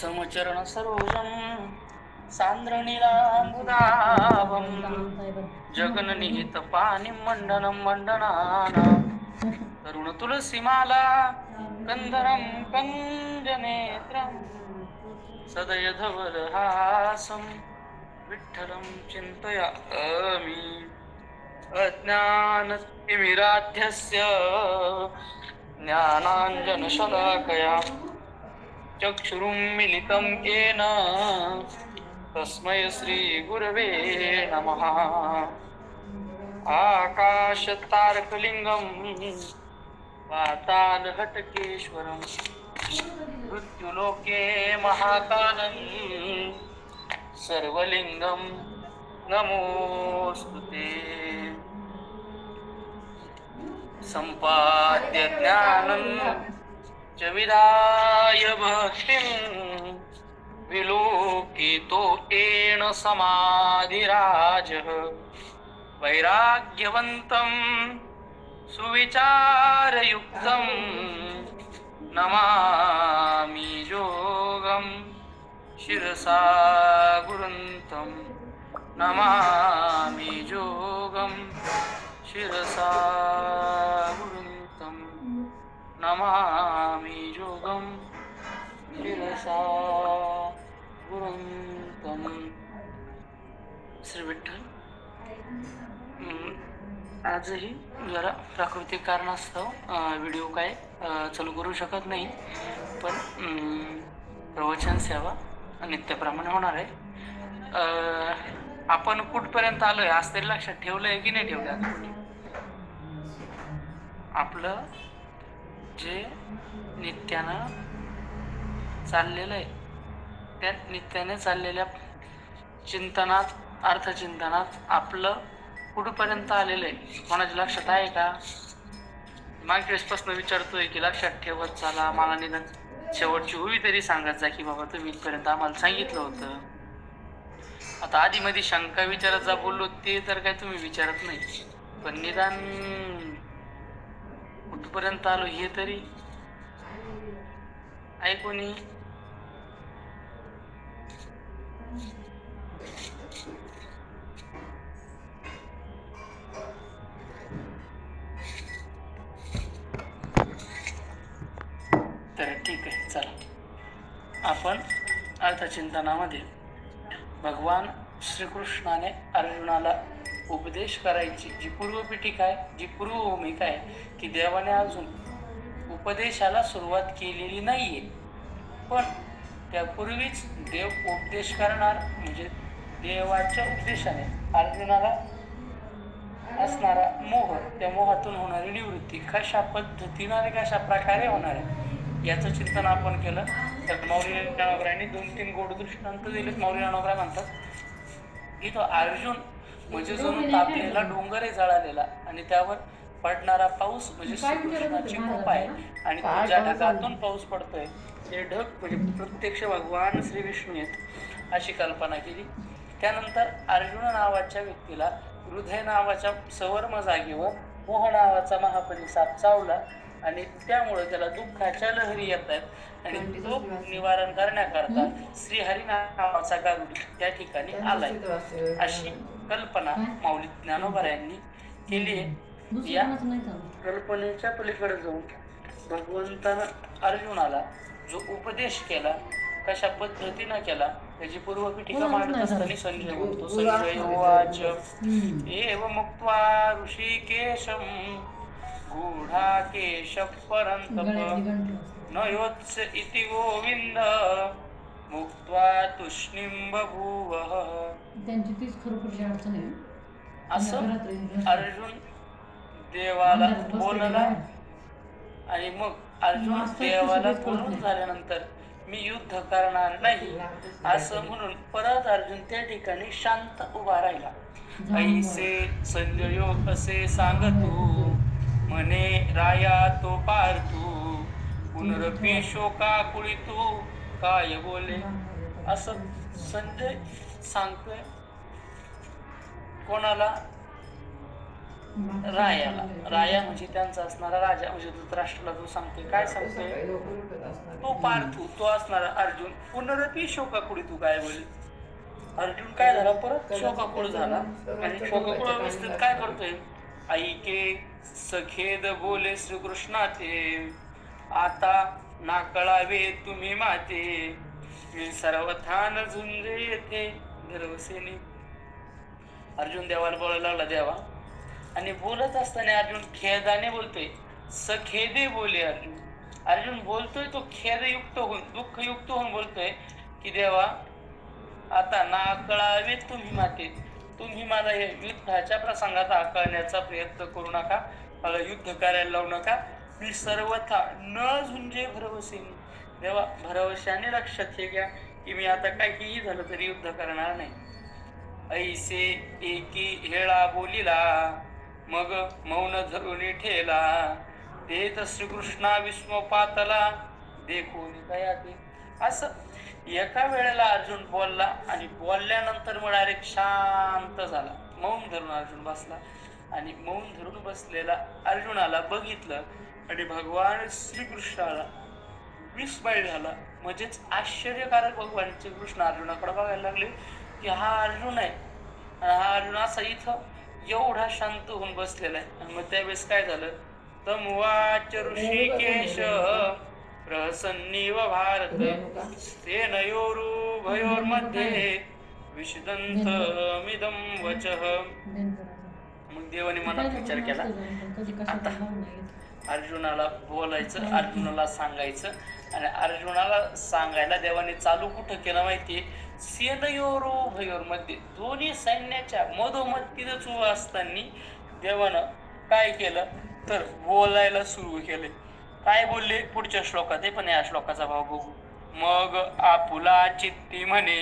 समचरण सरोजम सांद्रनीलांबुदाभं जगन्निहित पाणिं मण्डनं मण्डनाना तरुण तुलसीमाला कंदरं कंजनेत्रं सदयधवलहासं विठ्ठलं चिन्तयामि अज्ञानतिमिराध्यस्य ज्ञानाञ्जनशलाकया चक्षुरुन्मिलितं येन तस्मै श्रीगुरवे नमः। आकाशतारकलिङ्गं पातालहटकेश्वरं मृत्युलोके महाकालं सर्वलिङ्गं नमोऽस्तु ते। सम्पाद्य ज्ञानं च विदाय भक्तिं विलोकितो येन समाधिराजः वैराग्यवन्तं सुविचारयुक्तं नमामि योगं शिरसा गुरुन्तं नमामि योगं शिरसा गुरुन्तं नमामि योगं शिरसा गुरुन्तं। श्री विठ्ठल आजही जरा प्राकृतिक कारणास्तव व्हिडिओ काय चालू करू शकत नाही, पण प्रवचन सेवा नित्यप्रमाणे होणार आहे। आपण कुठपर्यंत आलोय आज तरी लक्षात ठेवलंय की नाही ठेवलं? आपलं जे नित्यानं चाललेलं आहे त्या नित्याने चाललेल्या चिंतनात अर्थचिंतनात आपलं कुठपर्यंत आलेलं आहे कोणाच्या लक्षात आहे का? मागच्या वेळेसपासून विचारतोय की लक्षात ठेवत चला, मला निदान शेवटची होई तरी सांगत जा की बाबा तुम्ही इथपर्यंत आम्हाला सांगितलं होतं। आता आधी मध्ये शंका विचारत जा बोललो ते तर काय तुम्ही विचारत नाही, पण निदान कुठपर्यंत आलो हे तरी आहे कोणी? तर ठीक आहे, चला आपण अर्थचिंतनामध्ये भगवान श्रीकृष्णाने अर्जुनाला उपदेश करायची जी पूर्वपीठिका आहे, जी पूर्वभूमिका आहे, की देवाने अजून उपदेशाला सुरुवात केलेली नाहीये, पण त्यापूर्वीच देव उपदेश करणार म्हणजे देवाच्या उपदेशाने अर्जुनाला असणारा मोह, त्या मोहातून होणारी निवृत्ती कशा पद्धतीने आणि कशा प्रकारे होणार आहे याचं चिंतन आपण केलं। तर मौर्य ज्ञानोबरायांनी 2-3 गोड दृष्टांत दिलेत। मौर्य ज्ञानोबराय म्हणतात की तो अर्जुन म्हणजे जणू तापलेला डोंगर आहे जळालेला आणि त्यावर पडणारा पाऊस म्हणजे श्रीकृष्णाची कृपा आहे, आणि तो ज्या ढगातून पाऊस पडतोय ते ढग म्हणजे प्रत्यक्ष भगवान श्री विष्णू आहेत अशी कल्पना केली। त्यानंतर अर्जुन नावाच्या व्यक्तीला हृदय नावाच्या सवर्म जागेवर मोह नावाचा महापरिसाप चावला आणि त्यामुळे त्याला दुःखाच्या लहरी येत आहेत, आणि तो निवारण करण्याकरता श्रीहरी नावाचा गारुड त्या ठिकाणी आलाय अशी कल्पना माऊली ज्ञानोबरायांनी केली आहे। या कल्पनेच्या पलीकडे जाऊन भगवंतानं अर्जुनाला जो उपदेश केला कशा पद्धतीनं केला त्याची पूर्वपीठिका मांडत असताना संजय बोलतो, संजय उवाच एवं मुक्त्वा ऋषिकेशं गूढाकेश परन्तप न योत्स्य इति गोविंद मुक्त्वा तुष्णीं बभूवः। त्यांची तीच खरोखरची अडचण आहे असं अर्जुन देवाला बोलला, आणि मग अर्जुन देवाला बोलून झाल्यानंतर मी युद्ध करणार नाही असं म्हणून परत अर्जुन त्या ठिकाणी शांत उभा राहिला। ऐसे संजयो असे सांगतो म्हणे राया तो पार्थू पुनरपी शोका कुळितू काय बोले, असं संजय सांगतोय कोणाला? रायाला. राया म्हणजे त्यांचा असणारा राजा, म्हणजे धृतराष्ट्राला तो सांगतोय, काय सांगतोय, तो पार्थू, तो असणारा अर्जुन, पुनरपी शोकाकुळी तू काय बोली. अर्जुन काय झाला, परत शोकाकुळ झाला. आणि शोकाकुळ अवस्थेत काय करतोय, ऐके सखेद बोले श्रीकृष्णाचे, आता ना कळावे तुम्ही माते, मी सर्वथान झुंजे येथे गर्वसेने. अर्जुन देवाला बोलायला लागला, देवा. आणि बोलत असताना अर्जुन खेदाने बोलतोय, सखेदे बोले अर्जुन. अर्जुन बोलतोय तो खेदयुक्त होऊन, दुःखयुक्त होऊन बोलतोय की देवा, आता ना कळावे तुम्ही माते, तुम्ही मला या युद्धाच्या प्रसंगात आकळण्याचा प्रयत्न करू नका, मला युद्ध करायला लावू नका, मी सर्वथा न झुंजे भरवसेने. देवा, भरवशाने लक्षात हे घ्या की मी आता काहीही झालं तरी युद्ध करणार नाही. ऐसे एकी हेळा बोलिला, मग मौन धरून ठेला, देत श्रीकृष्णा विस्मपातला, देखून कया ते. असं एका वेळेला अर्जुन बोलला आणि बोलल्यानंतर मग डायरेक्ट शांत झाला. मौन धरून अर्जुन बसला आणि मौन धरून बसलेला अर्जुनाला बघितलं आणि भगवान श्रीकृष्णाला विस्मय झाला. म्हणजेच आश्चर्यकारक भगवान श्रीकृष्ण अर्जुनाकडे बघायला लागले की हा अर्जुन आहे, आणि हा अर्जुन असा इथं एवढा शांत होऊन बसलेला आहे. आणि मग त्यावेळेस काय झालं, तमुवाच ऋषिकेश प्रसन्नीव भारत, सेनयोरुभयोर्मध्ये विषदंत मिदं वचः. मग देवाने मनात विचार केला, आता अर्जुनाला बोलायचं, अर्जुनाला सांगायचं. आणि अर्जुनाला सांगायला देवाने चालू कुठं केलं माहितीये, सेनयोरुभयोर मध्ये, दोन्ही सैन्याच्या मधोमध तिथंच उभं असताना देवानं काय केलं तर बोलायला सुरू केले. काय बोलले पुढच्या श्लोकात आहे, पण या श्लोकाचा भाव बघू. मग आपुला चित्ती म्हणे,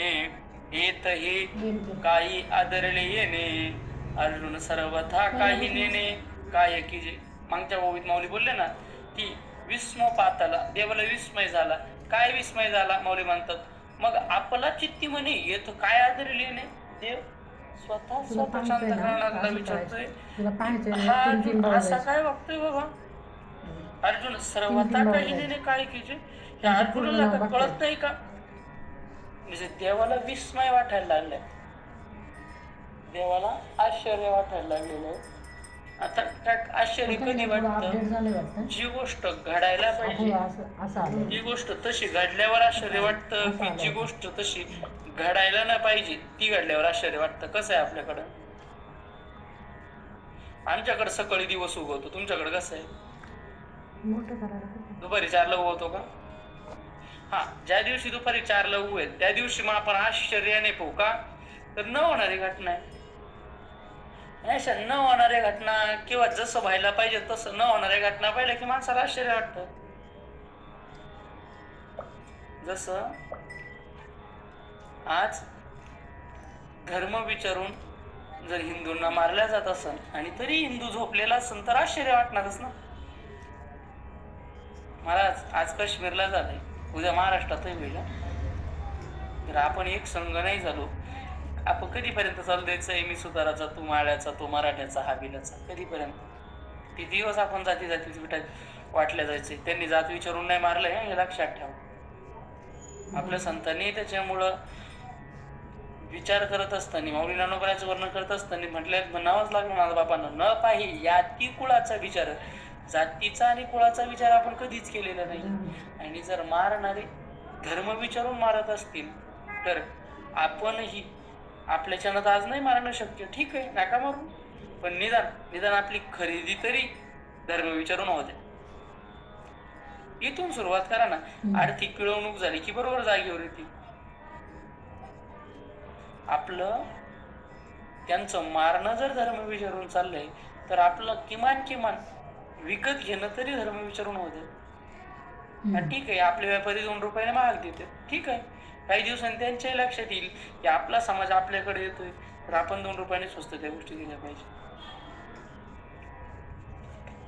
येत हे काही आदरले येणे, अर्जुन सर्वथा काही नेणे काय की जे. मागच्या ओवीत माऊली बोलले ना की विस्मपाताला, देवाला विस्मय झाला. काय विस्मय झाला, माऊली म्हणतात, मग आपला चित्ती म्हणे येत काय आदरले येणे. देव स्वतः शांत करणारा विचारतोय, हा अर्जुन असा काय वागतोय बाबा. अर्जुन सर्वथा काही नेणे काय की जे. या अर्जुनाला का कळत नाही का, म्हणजे देवाला विस्मय वाटायला लागलाय, देवाला आश्चर्य वाटायला लागलेलं. आता काय आश्चर्य कधी वाटतं, जी गोष्ट घडायला पाहिजे ती गोष्ट तशी घडल्यावर आश्चर्य वाटतं, की जी गोष्ट तशी घडायला नाही पाहिजे ती घडल्यावर आश्चर्य वाटतं. कसं आहे आपल्याकडं, आमच्याकडे सकाळी दिवस उगवतो, तुमच्याकडे कसं आहे, दुपारी 4ला उगवतो का. हा, ज्या दिवशी दुपारी 4ला उगवेल त्या दिवशी मग आपण आश्चर्याने पाहू का, तर न होणारी घटना आहे. अशा न होणाऱ्या घटना किंवा जसं व्हायला पाहिजे तसं न होणाऱ्या घटना पाहिल्या की माणसाला आश्चर्य वाटतं. जसं आज धर्म विचारून जर हिंदूंना मारल्या जात असेल आणि तरी हिंदू झोपलेला असेल तर आश्चर्य वाटणारच ना. मला आज काश्मीरला झालंय, उद्या महाराष्ट्रातही होईल. तर आपण एक संघ नाही झालो, आपण कधीपर्यंत चालू द्यायचंय, मी सुताराचा, तू माळ्याचा, तो मराठ्याचा, हा बिलाचा, कधीपर्यंत. ते दिवस आपण जाती जाती वाटल्या जायचे. त्यांनी जात विचारून नाही मारलंय हे लक्षात ठेवा. आपल्या संतांनी त्याच्यामुळं विचार करत असताना, माऊली ज्ञानोबाचं वर्णन करत असताना म्हटलं, म्हणावंच लागलं माझ्या बापांना, न पाही याती कुळाचा विचार, जातीचा आणि कुळाचा विचार आपण कधीच केलेला नाही. आणि जर मारणारे धर्म विचारून मारत असतील तर आपणही आपल्याच्यानं तर आज नाही मारणं शक्य, ठीक आहे नका मारू, पण निदान आपली खरेदी तरी धर्म विचारून होते. इथून सुरुवात करा ना. आर्थिक पिळवणूक झाली की बरोबर जागेवर येते. आपलं त्यांचं मारणं जर धर्म विचारून चाललंय तर आपलं किमान विकत घेणं तरी धर्म विचारून होते. ठीक आहे, आपले व्यापारी 2 रुपयाने महाग देते, ठीक आहे, काही दिवसांनी त्यांच्याही लक्षात येईल की आपला समाज आपल्याकडे येतोय तर आपण 2 रुपयाने स्वस्त त्या गोष्टी दिल्या पाहिजे.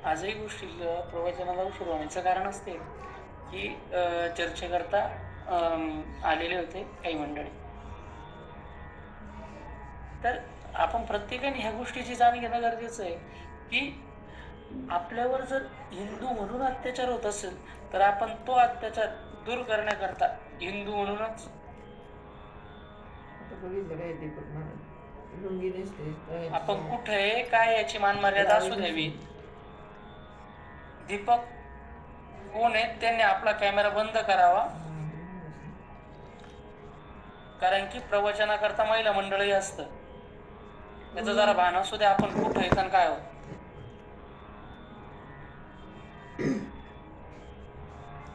आजही गोष्टीला प्रवचनाला उशीर होण्याचं कारण असते की चर्चेकरता आलेले होते काही मंडळी. तर आपण प्रत्येकाने ह्या गोष्टीची जाण घेणं गरजेचं आहे की आपल्यावर जर हिंदू म्हणून अत्याचार होत असेल तर आपण तो अत्याचार दूर करण्याकरता हिंदू म्हणूनच आपण कुठे काय याची मानमर्यादा असू द्यावी. दीपक कोण आहेत त्यांनी आपला कॅमेरा बंद करावा, कारण की प्रवचनाकरता महिला मंडळही असतं. त्याचं जरा भान असू द्या आपण कुठे येत आणि काय होत.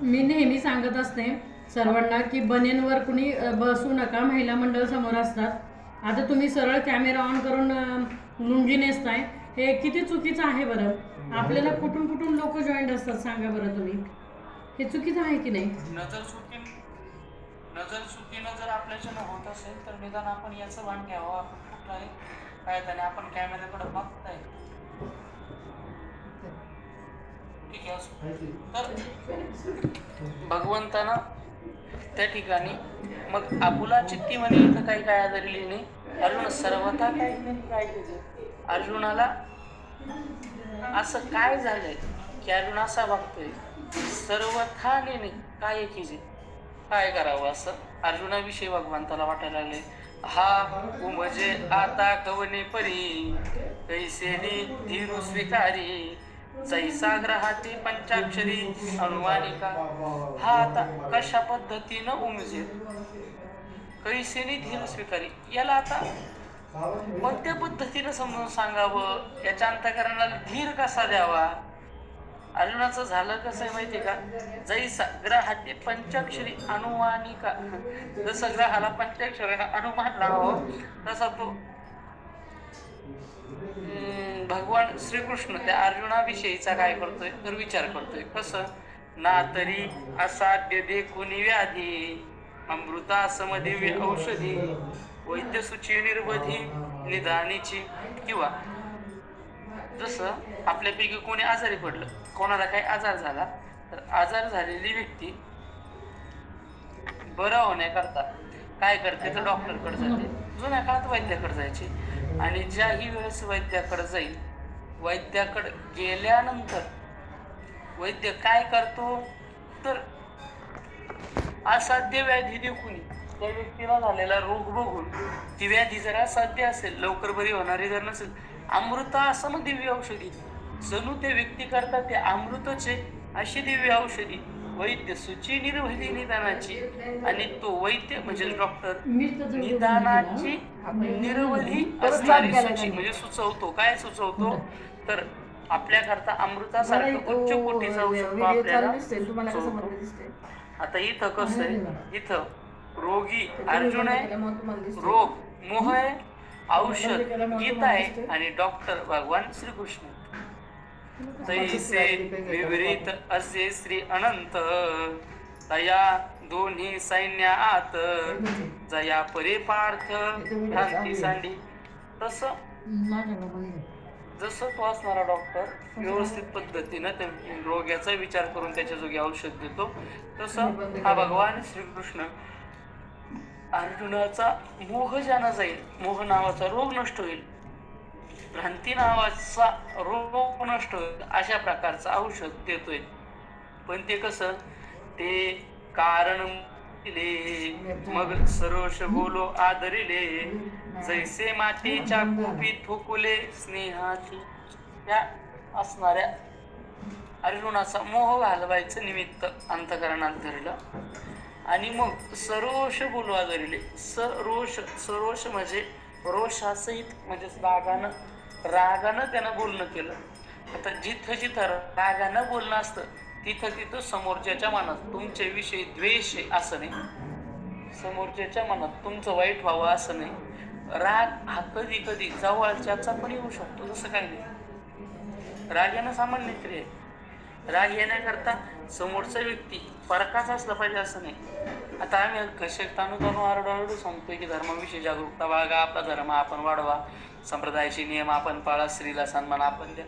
मी नेहमी सांगत असते सर्वांना की बनेनवर कुणी बसू नका, महिला मंडळ समोर असतात. आता तुम्ही सरळ कॅमेरा ऑन करून लुंगी नेसताय, हे किती चुकीचं आहे बरं. आपल्याला कुठून कुठून लोक जॉईंट असतात सांगा बरं तुम्ही, हे चुकीचं आहे की नाही. नजर चुकीनं जर आपल्याच्यानं होत असेल तर निदान आपण याचं भान घ्यावं. आपण कुठं आहे काय त्याने आपण कॅमेऱ्याकडे बघताय ठीक आहे. तर भगवंतानं त्या ठिकाणी मग आपुला चित्ती म्हणे इथं काही काय आदरली नाही. अर्जुन सर्वथा काय केलं. अर्जुनाला असं काय झालंय की अर्जुन असा बघतोय सर्वथा नाही काय केले, काय करावं असं अर्जुनाविषयी भगवंताला वाटायला लागले. हा म्हणजे आता कवने परी कैसेनी धीरू स्वीकारी जैसा ग्रहाती पंचाक्षरी अनुमानिका. हा आता कशा पद्धतीनं उमजे कैसेनी धीर स्वीकारी, याला आता कोणत्या पद्धतीनं समजून सांगावं, याच्या अंतःकरणाला धीर कसा द्यावा. अर्जुनाचं झालं कसं आहे माहितीये का, जैसा ग्रहाते पंचाक्षरी अनुमानिका, जसं ग्रहाला पंचाक्षरीनं अनुमान लावावं तसा तो भगवान श्रीकृष्ण त्या अर्जुनाविषयीचा काय करतोय तर विचार करतोय. कसं ना तरी असाध्य देखुनी व्याधी अमृता समदिव्य औषधी वैद्यसूची निर्वधी निदानीची. किंवा जसं आपल्यापैकी कोणी आजारी पडलं, कोणाला काही आजार झाला तर आजार झालेली व्यक्ती बरं होण्याकरता काय करते तर डॉक्टरकडे जाते. जुन्या काळात वैद्याकडे जायचे आणि ज्याही वेळेस वैद्याकडे जाईल, वैद्याकडे गेल्यानंतर वैद्य काय करतो तर असाध्य व्याधी देखून त्या व्यक्तीला झालेला रोग बघून ती व्याधी जर असाध्य असेल, लवकर बरी होणारी जर नसेल, अमृता असम दिव्य औषधी, जणू त्या व्यक्ती करता ते अमृतचे अशी दिव्य औषधी वैद्य सुची निर्वधी निदानाची. आणि तो वैद्य म्हणजे डॉक्टर निदानाची निर्वधी असणारी सूची म्हणजे सुचवतो. काय सुचवतो तर आपल्याकरता अमृतासारखं उच्च कोटीचं औषध आपल्याला. आता इथं कसं आहे, इथं रोगी अर्जुन आहे, रोग मोह आहे, औषध गीता आहे आणि डॉक्टर भगवान श्रीकृष्ण. तैसे विपरीत असे श्री अनंत तया दोन्ही सैन्यात जया परे पार्थ भ्रांती सांडी. तसं जसं तो असणारा डॉक्टर व्यवस्थित पद्धतीनं त्या रोग्याचा विचार करून त्याच्या जोगी औषध देतो, तसं हा भगवान श्रीकृष्ण अर्जुनाचा मोह ज्यानं जाईल, मोह नावाचा रोग नष्ट होईल, भ्रांती नावाचा रोग नष्ट होईल, अशा प्रकारचं औषध देतोय. पण ते कसं, ते कारण मग सरोष बोलो आदरिले जैसे मातेच्या कोपी थोकुले स्नेहाची. या असणाऱ्या अर्जुनाचा मोह घालवायचं निमित्त अंतकरणात धरलं आणि मग सरोष बोलो आदरिले. सरोष म्हणजे रोषासहित, म्हणजे रागानं त्यानं बोलणं केलं. आता जिथं रागानं बोलणं असतं तिथं समोरच्याच्या मनात तुमच्या विषयी द्वेष आहे असं नाही, समोरच्याच्या मनात तुमचं वाईट व्हावं असं नाही. राग हा कधी कधी जवळच्याचा पण येऊ शकतो, जसं काही नाही. राग येणं सामान्य क्रिया आहे. राग येण्याकरता समोरचा व्यक्ती फरकाच असला पाहिजे असं नाही. आता आम्ही कसे ताणू आरडू सांगतोय की धर्माविषयी जागरूकता बाळगा, आपला धर्म आपण वाढवा, संप्रदायाचे नियम आपण पाळा, स्त्रीला सन्मान आपण द्या.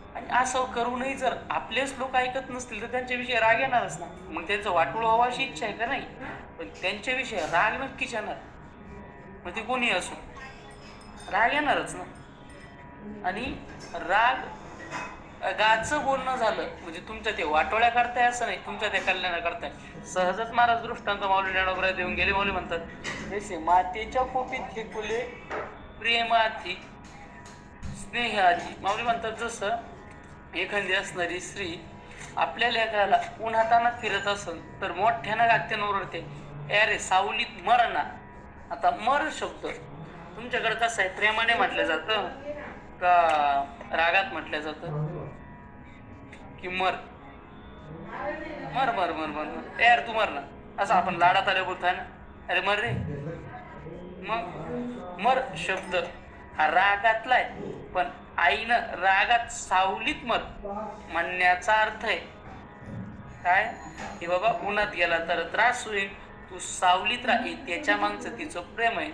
आणि असं करूनही जर आपलेच लोक ऐकत नसतील तर त्यांच्याविषयी राग येणारच ना. मग त्यांचं वाटोळ व्हावं अशी इच्छा आहे का नाही, पण त्यांच्याविषयी राग नक्कीच येणार. मग ते कोणी असो राग येणारच ना. आणि राग गाचं बोलणं झालं म्हणजे तुमच्या ते वाटोळ्या करताय असं नाही, तुमच्या त्या कल्याणा करताय. सहजच महाराज दृष्टांत माऊली ज्ञानोबराय देऊन गेले. माऊली म्हणतात जसे मातेच्या पोटीत फेकुले प्रेमाती स्नेहाची. माऊली म्हणतात जसं एखादी असणारी स्त्री आपल्या लेकराला उन्हातानात फिरत असेल तर मोठ्यानं गागत्यानं ओरडते, अरे सावलीत मर ना. आता मर शब्द तुमच्याकडे कसं आहे, प्रेमाने म्हटलं जातं का रागात म्हटलं जातं की मर मर मर मर मर मर यार तू मर ना, असं आपण लाडात आले बोलताय ना, अरे मर रे. मग मर शब्द हा रागातला आहे, पण आईनं रागात सावलीत मर म्हणण्याचा अर्थ आहे काय की बाबा उन्हात गेला तर त्रास होईल, तू सावलीत राही, त्याच्या मागचं तिचं प्रेम आहे.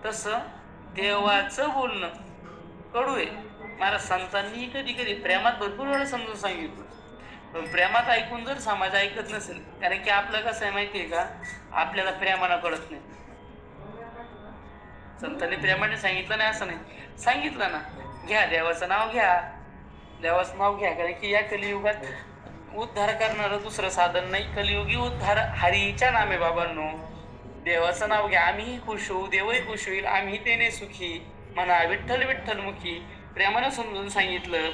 तसं देवाचं बोलणं कडू आहे. मला संतांनी कधी कधी प्रेमात भरपूर वेळा समजून सांगितलं, पण प्रेमात ऐकून जर समाज ऐकत नसेल, कारण की आपलं कसं आहे माहितीये का, आपल्याला प्रेमानं कळत नाही. संतांनी प्रेमाने सांगितलं नाही असं नाही, सांगितलं ना, घ्या देवाचं नाव घ्या, देवाचं नाव घ्या, कारण की या कलियुगात उद्धार करणारं दुसरं साधन नाही. कलियुगी उद्धार हरीच्या नामे बाबांनो. देवाचं नाव घ्या, आम्हीही खुश होऊ, देवही खुश होईल, आम्ही तेने सुखी म्हणा, विठ्ठल विठ्ठल मुखी. प्रेमानं समजून सांगितलं,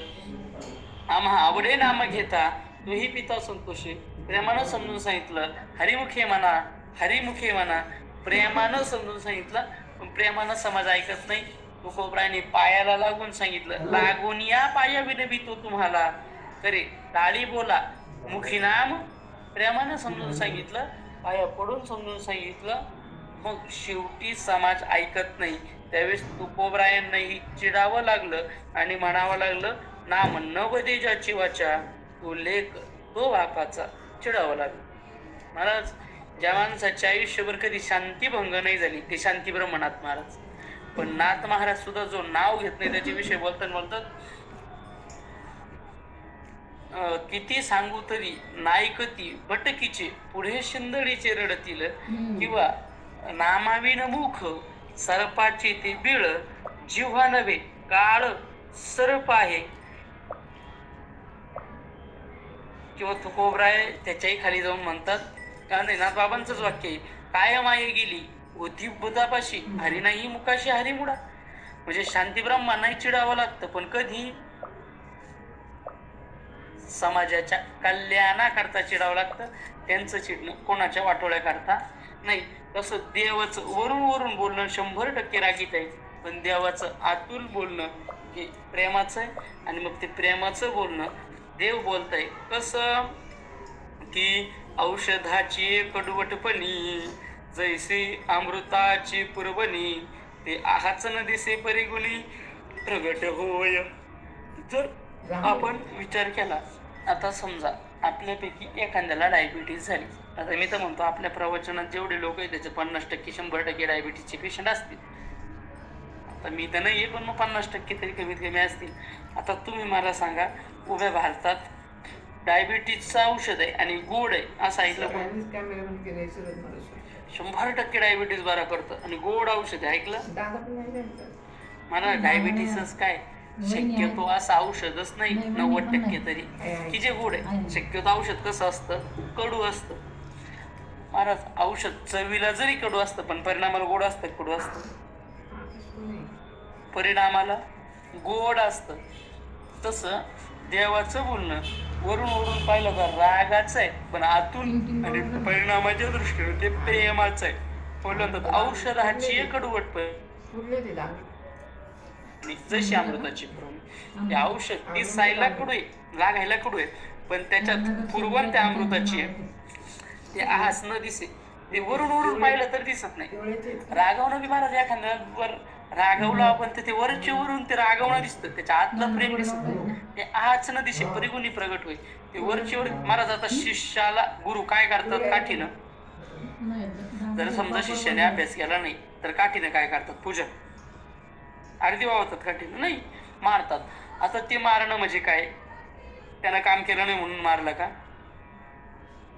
आम्हा आवडे नाम घेता तोही पिता संतोषी. प्रेमानं समजून सांगितलं, हरिमुखे म्हणा, हरिमुखे म्हणा. प्रेमानं समजून सांगितलं, पण प्रेमानं समाज ऐकत नाही. तुकोबरायांनी पायाला लागून सांगितलं, लागून या पाया विनवितो तुम्हाला, तरी टाळी बोला मुखी नाम. प्रेमानं समजून सांगितलं, पाया पडून समजून सांगितलं, मग शेवटी समाज ऐकत नाही. त्यावेळेस तुकोबरायांनाही चिडावं लागलं आणि म्हणावं लागलं, नाम न बदे ज्याची वाचा तो लेख तो बापाचा. चिडावं लागलं. महाराज ज्या माणसाच्या आयुष्यभर कधी शांतीभंग नाही झाली ते शांती ब्रह्मनाथ महाराज. पण नाथ महाराज सुद्धा जो नाव घेत नाही त्याच्याविषयी बोलतात किती सांगू तरी नायकती भटकीचे पुढे शिंदडीचे रडतील, किंवा नामाविन मुख सर्पाचे ते बिळ, जिव्हा नव्हे काळ सर्प आहे. किंवा तुकोबराय त्याच्याही खाली जाऊन म्हणतात, कारण नाथ बाबांचंच वाक्य आहे, काय माये गेली होती बुधापाशी, हरी नाही मुखाशी हरी मुडा. म्हणजे शांती ब्रह्मांनाही चिडावं लागतं, पण कधी समाजाच्या कल्याणाकरता चिडावं लागतं. त्यांचं चिडणं कोणाच्या वाटोळ्या करता नाही. तसं देवाचं वरून वरून बोलणं 100% रागीत आहे, पण देवाचं आतून बोलणं हे प्रेमाचं आहे. आणि मग ते प्रेमाचं बोलणं देव बोलतंय कसं की औषधाची कडवटपणी जैसे अमृताची पुरवणी, ते आहाच न दिसे परिगुणी प्रगट होय. जर आपण विचार केला, आता समजा आपल्यापैकी एखाद्याला डायबिटीज झाली, आता मी तर म्हणतो आपल्या प्रवचनात जेवढे लोक आहेत त्याचे 50% 100% डायबिटीजचे पेशंट असतील. आता मी तर नाही आहे, पण मग 50% तरी कमीत कमी असतील. आता तुम्ही मला सांगा, उभ्या भारतात डायबिटीजचं औषध आहे आणि गोड आहे असं ऐकलं पण 100% डायबिटीज बरा करतं आणि गोड औषध आहे ऐकलं. मला डायबिटीसच काय शक्यतो असं औषधच नाही 90% तरी की जे गोड आहे. शक्यतो औषध कसं असतं, कडू असतं. महाराज औषध चवीला जरी कडू असतं पण परिणामाला गोड असतं. कडू असतं परिणामाला गोड असतं. तसं देवाचं बोलणं वरून वरून पाहिलं का रागाचं आहे, पण आतून आणि परिणामाच्या दृष्टीने ते प्रेमाचं आहे. बोलतात औषधाची कडवट जशी अमृताची पुरवणी. ते औषध दिसायला कडू आहे, लागायला कडू आहे, पण त्याच्यात पुरवण त्या अमृताची आहे. ते आहास न दिसे, ते वरून वरून पाहिलं तर दिसत नाही. रागवणं बी महाराज एखाद्यावर रागवलं आपण तर ते वरचे वरून ते रागवणं दिसतं, त्याच्या आतलं प्रेम दिसत. ते आहाच न दिसे परिगुणी प्रगट होईल. ते वरचे वर महाराज. आता शिष्याला गुरु काय करतात काठीनं, जर समजा शिष्याने अभ्यास केला नाही तर काठीनं काय करतात, पूजन अगदी वावतात. काठीनं नाही, मारतात. आता ते मारणं म्हणजे काय, त्यानं काम केलं नाही म्हणून मारलं का,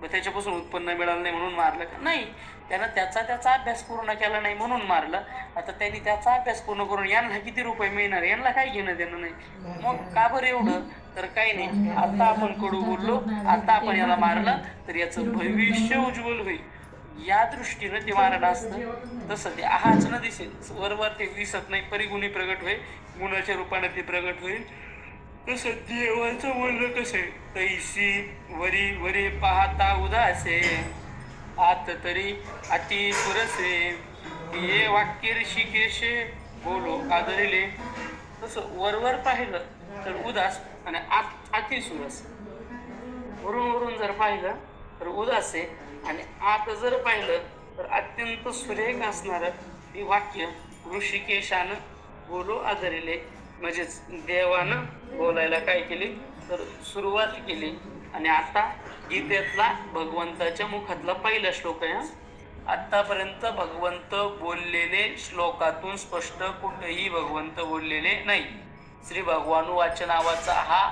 मग त्याच्यापासून उत्पन्न मिळालं नाही म्हणून मारलं का? नाही, त्यानं त्याचा अभ्यास पूर्ण केला नाही म्हणून मारलं. आता त्यांनी त्याचा अभ्यास पूर्ण करून यांना किती रुपये मिळणार, यांना काय घेणं देणं नाही. मग का बरं एवढं? तर काही नाही, आता आपण कडू बोललो, आता आपण याला मारलं तर याचं भविष्य उज्ज्वल होईल या दृष्टीनं ते मारणं असतं. तसं ते आहाच न दिसेल, वरवर ते दिसत नाही, परिगुणी प्रगट होईल, गुणाच्या रूपाने ते प्रगट होईल. तसं देवाचं बोलणं कसं आहे, तैसी वरी वरी पाहता उदासे आत तरी अति सुरसे ये वाक्य ऋषिकेशे बोलो आदरिले. तसं वरवर पाहिलं तर उदास आणि आत अति सुरस. वरून जर पाहिलं तर उदास आहे आणि आत जर पाहिलं तर अत्यंत सुरेख असणारं हे वाक्य ऋषिकेशानं बोलो आदरिले. म्हणजेच देवानं बोलायला काय केली तर सुरुवात केली. आणि आता गीतेतला भगवंताच्या मुखातला पहिला श्लोक आहे. आतापर्यंत भगवंत बोललेले श्लोकातून स्पष्ट कुठेही भगवंत बोललेले नाही. श्री भगवानुवाच नावाचा हा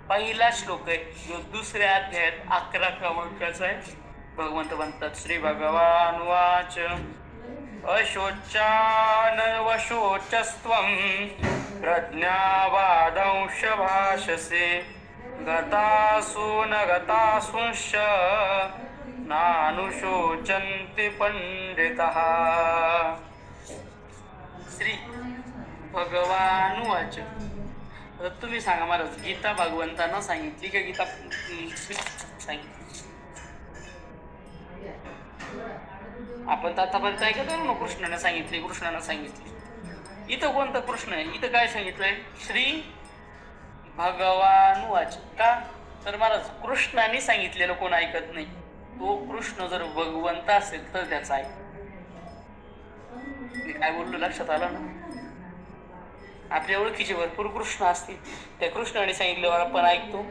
पहिला श्लोक आहे, जो दुसऱ्या अध्यायात 11 क्रमांकाचा आहे. भगवंत म्हणतात, श्री भगवानुवाच अशोचान वशोचस्त्वं प्रज्ञावादंश भाषसे गतासु न गतासुंश्च नानुशोचन्ति पंडितः. श्री भगवानुवाच. तुम्ही सांगा महाराज, गीता भगवंतांना सांगितली का गीता सांगितली? आपण तर आतापर्यंत ऐकत आलो ना, कृष्णाने सांगितली. इथं कोणता कृष्ण आहे? इथं काय सांगितलंय? श्री भगवानुवाच. का? तर महाराज, कृष्णाने सांगितलेलं कोण ऐकत नाही. तो कृष्ण जर भगवंत असेल तर त्याचा ऐक. मी काय बोललो लक्षात आलं ना? आपल्या ओळखीचे भरपूर कृष्ण असतील, त्या कृष्णाने सांगितल्यावर आपण ऐकतो.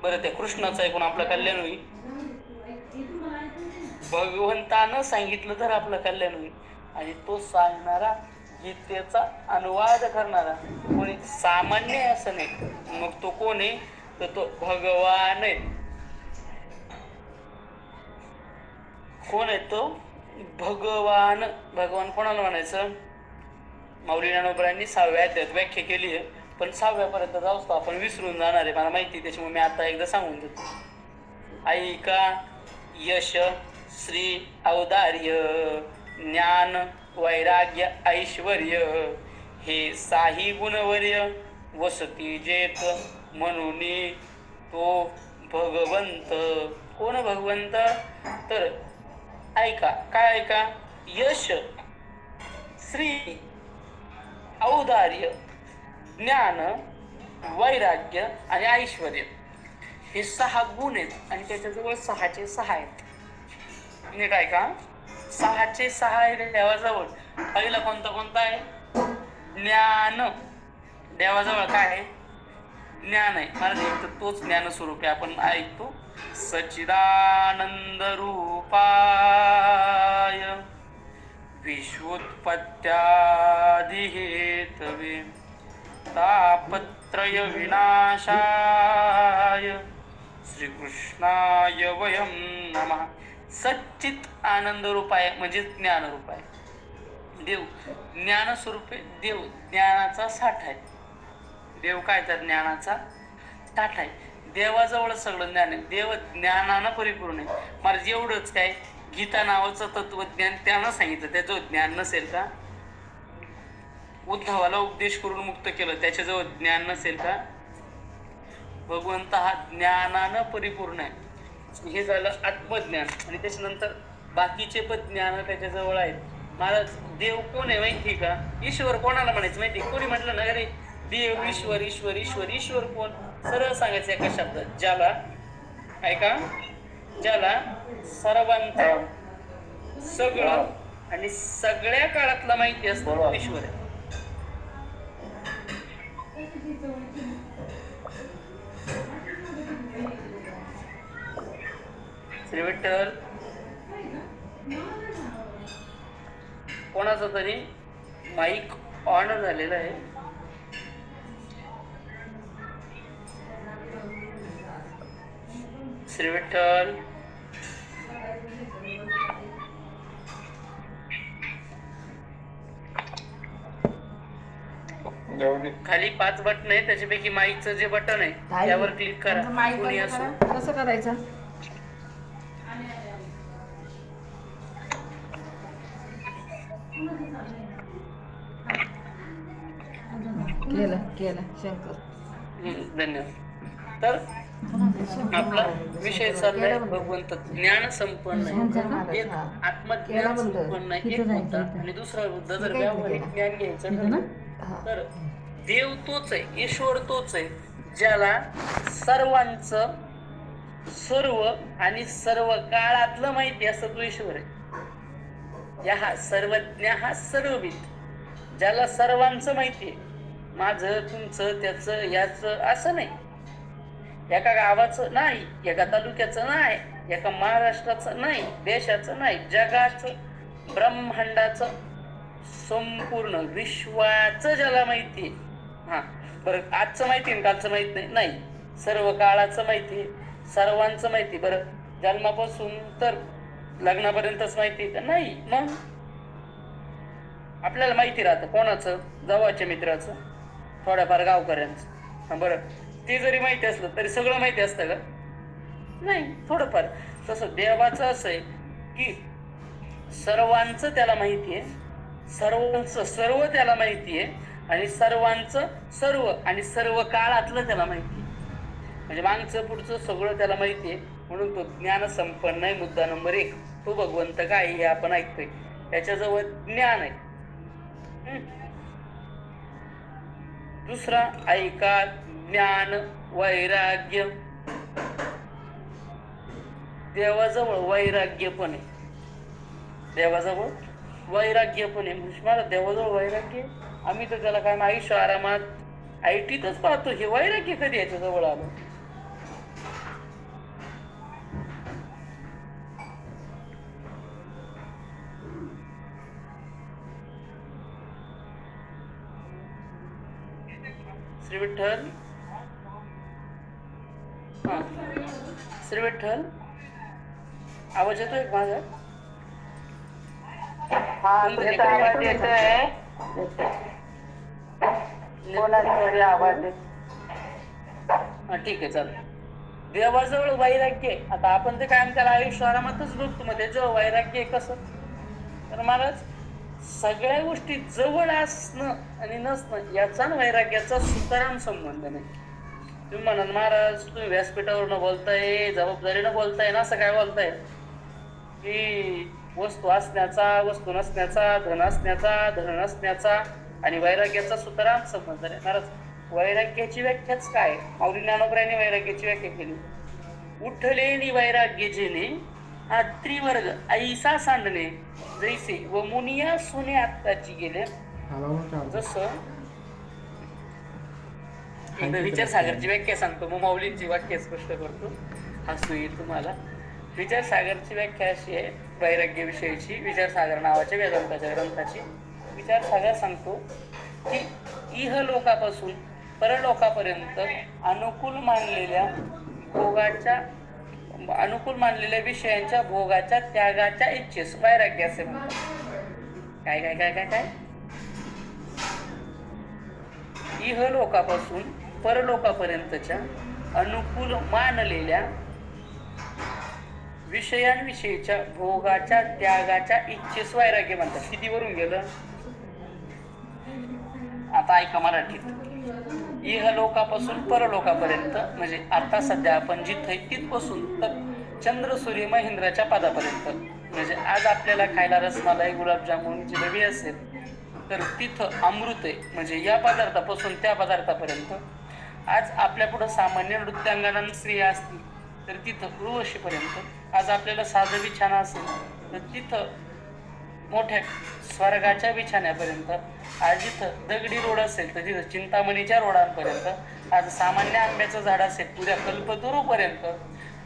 बरं, त्या कृष्णाचं ऐकून आपलं कल्याण होईल? भगवंतानं सांगितलं तर आपलं कल्याण होईल. आणि तो सांगणारा, गीतेचा अनुवाद करणारा कोणी सामान्य असं नाही. मग तो कोण आहे? तर तो भगवान आहे. कोण आहे तो? भगवान. भगवान कोणाला म्हणायचं? माऊली ज्ञानोबरांनी 6व्या अध्यायात व्याख्या केली आहे, पण 6व्यापर्यंत जाऊच तो आपण विसरून जाणार आहे, मला माहिती. त्याच्यामुळे मी आता एकदा सांगून देतो. ऐका. यश, श्री, औदार्य, ज्ञान, वैराग्य, ऐश्वर्य हे 6 गुणवर्य वसती जेत म्हणून तो भगवंत. कोण भगवंत? तर ऐका. काय ऐका? यश, श्री, औदार्य, ज्ञान, वैराग्य आणि ऐश्वर्य हे 6 गुण आहेत. आणि त्याच्याजवळ 6चे 6 आहेत. नीट ऐका, 6चे 6 आहे देवाजवळ. पहिला कोणता आहे? ज्ञान. देवाजवळ काय आहे? ज्ञान आहे. मला एक तर तोच ज्ञान स्वरूप आहे. आपण ऐकतो, सच्चिदानंद रूपाय विश्वोत्पत्त्यादि हेतवे तापत्रय विनाशाय श्रीकृष्णाय वयं नमः. सच्चित आनंद रूपाय म्हणजे ज्ञान रूपाय देव. ज्ञान स्वरूपे देव, ज्ञानाचा साठ आहे. देव काय? तर ज्ञानाचा साठ आहे. देवाजवळ सगळं ज्ञान आहे. देव ज्ञानानं परिपूर्ण आहे. मला एवढंच काय, गीता नावाचं तत्वज्ञान त्यानं सांगितलं, त्याचं ज्ञान नसेल का? उद्धवाला उपदेश करून मुक्त केलं, त्याच्याजवळ ज्ञान नसेल का? भगवंत हा ज्ञानानं परिपूर्ण आहे. हे झालं आत्मज्ञान. आणि त्याच्यानंतर बाकीचे पण ज्ञान त्याच्याजवळ आहेत. महाराज, देव कोण आहे माहिती का? ईश्वर कोणाला म्हणायचं माहिती? कोणी म्हटलं ना अरे देव, ईश्वर ईश्वर ईश्वर ईश्वर कोण? सरळ सांगायचं एका शब्दात, ज्याला, ऐका, ज्याला सर्वांत, सगळं आणि सगळ्या काळातला माहिती असतं, ईश्वर आहे. श्री विठ्ठल. कोणाचा तरी माईक ऑन झालेला आहे. श्री विठ्ठल. खाली 5 बटन आहे, त्याच्यापैकी माईकचं जे बटन आहे त्यावर क्लिक करा. कोणी असो. कसं करायचं? केलं शंकर. धन्यवाद. तर आपला विषय चाललाय भगवंत ज्ञान संपन्न, एक आत्मज्ञान संपन्न एक होता आणि दुसरा बुद्ध. जर व्यावहारिक ज्ञान घ्यायचं ठरलं तर देव तोच आहे, ईश्वर तोच आहे, ज्याला सर्वांचं सर्व आणि सर्व काळातलं माहिती असं तो ईश्वर आहे. या सर्वज्ञ हा सर्वविद, ज्याला सर्वांचं माहिती आहे. माझं तुमचं त्याचं याचं असं नाही, एका गावाचं नाही, एका तालुक्याचं नाही, एका महाराष्ट्राचं नाही, देशाचं नाही, जगाचं, ब्रह्मांडाचं, संपूर्ण विश्वाचं ज्याला माहिती आहे. हा बरं, आजचं माहिती आहे कालचं माहित नाही, सर्व काळाचं माहिती आहे, सर्वांचं माहिती. बरं, जन्मापासून तर लग्नापर्यंतच माहिती आहे नाही, मग आपल्याला माहिती राहतं कोणाचं, जवळच्या मित्राचं, थोड्याफार गावकऱ्यांचं. बरं, ते जरी माहिती असलं तरी सगळं माहिती असतं का? नाही, थोडंफार. तसं देवाचं असं आहे की सर्वांचं त्याला माहिती आहे, सर्वांचं सर्व त्याला माहिती आहे, आणि सर्वांचं सर्व आणि सर्व काळातलं त्याला माहिती आहे. म्हणजे मागचं पुढचं सगळं त्याला माहिती आहे, म्हणून तो ज्ञान संपन्न आहे. मुद्दा नंबर 1, तो भगवंत काय हे आपण ऐकतोय, त्याच्याजवळ ज्ञान आहे. दुसरा ऐका, ज्ञान वैराग्य. देवाजवळ वैराग्य पण आहे, देवाजवळ वैराग्य पण आहे. म्हणजे मला देवाजवळ वैराग्य, आम्ही तर त्याला काय आयुष्य आरामात आयटीतच पाहतो, हे वैराग्य कधी याच्या जवळ आलं? श्री विठ्ठल, श्री विठ्ठल, आवाज येतोय माझा? आवाज येतोय. आवाज हा, ठीक आहे, चालेल. देवाजवळ वैराग्य आहे. आता आपण ते काय त्याला आयुष्य आरामातच बघतो, मग त्याच्यावर वैराग्य आहे कसं? तर महाराज, सगळ्या गोष्टी जवळ असणं आणि नसणं याचा वैराग्याचा सुतराम संबंध नाही. तुम्ही म्हणाल महाराज तुम्ही व्यासपीठावरनं बोलताय, जबाबदारीनं बोलताय ना, असं काय बोलताय की वस्तू असण्याचा, वस्तू नसण्याचा, धन असण्याचा, धन नसण्याचा आणि वैराग्याचा सुतराम संबंध नाही. महाराज, वैराग्याची व्याख्याच काय? माऊली ज्ञानोबरायांनी वैराग्याची व्याख्या केली. उठलेली वैराग्य जेणे हा त्रिवर्ग ऐसा सांडणे, जैसे व मुनिया सोने आत्ताची गेले. जसं एकदा विचारसागरची व्याख्या सांगतो, मग माऊलींची वाक्य स्पष्ट करतो, हसू येईल तुम्हाला. विचारसागरची व्याख्या अशी आहे वैराग्याविषयीची, विचारसागर नावाच्या वेदांताच्या ग्रंथाची. विचारसागर सांगतो की इहलोकापासून परलोकापर्यंत अनुकूल मानलेल्या विषयांच्या भोगाच्या त्यागाच्या इच्छेस वैराग्य असे म्हणतात. काय काय काय काय काय इहलोकापासून परलोकापर्यंतच्या अनुकूल मानलेल्या विषयांविषयीच्या भोगाच्या त्यागाच्या इच्छेस वैराग्य म्हणतात. किती वरून गेलं आता ऐका मराठीत. इहलोकापासून परलोकापर्यंत म्हणजे आता सध्या आपण जिथे तिथपासून तर चंद्र सूर्य महेंद्राच्या पदापर्यंत. म्हणजे आज आपल्याला खायला रसमलाई, गुलाबजामुन, जिलेबी असेल तर तिथं अमृत आहे. म्हणजे या पदार्थापासून त्या पदार्थापर्यंत. आज आपल्या पुढं सामान्य नृत्यांगना स्त्रिया असतील तर तिथं उर्वशीपर्यंत. आज आपल्याला साधं बिछाना असेल तर तिथं मोठ्या स्वर्गाच्या बिछाण्यापर्यंत. आज जिथं दगडी रोड असेल तर तिथं चिंतामणीच्या रोडांपर्यंत. आज सामान्य आंब्याचं झाड असेल उद्या कल्पतरूपर्यंत.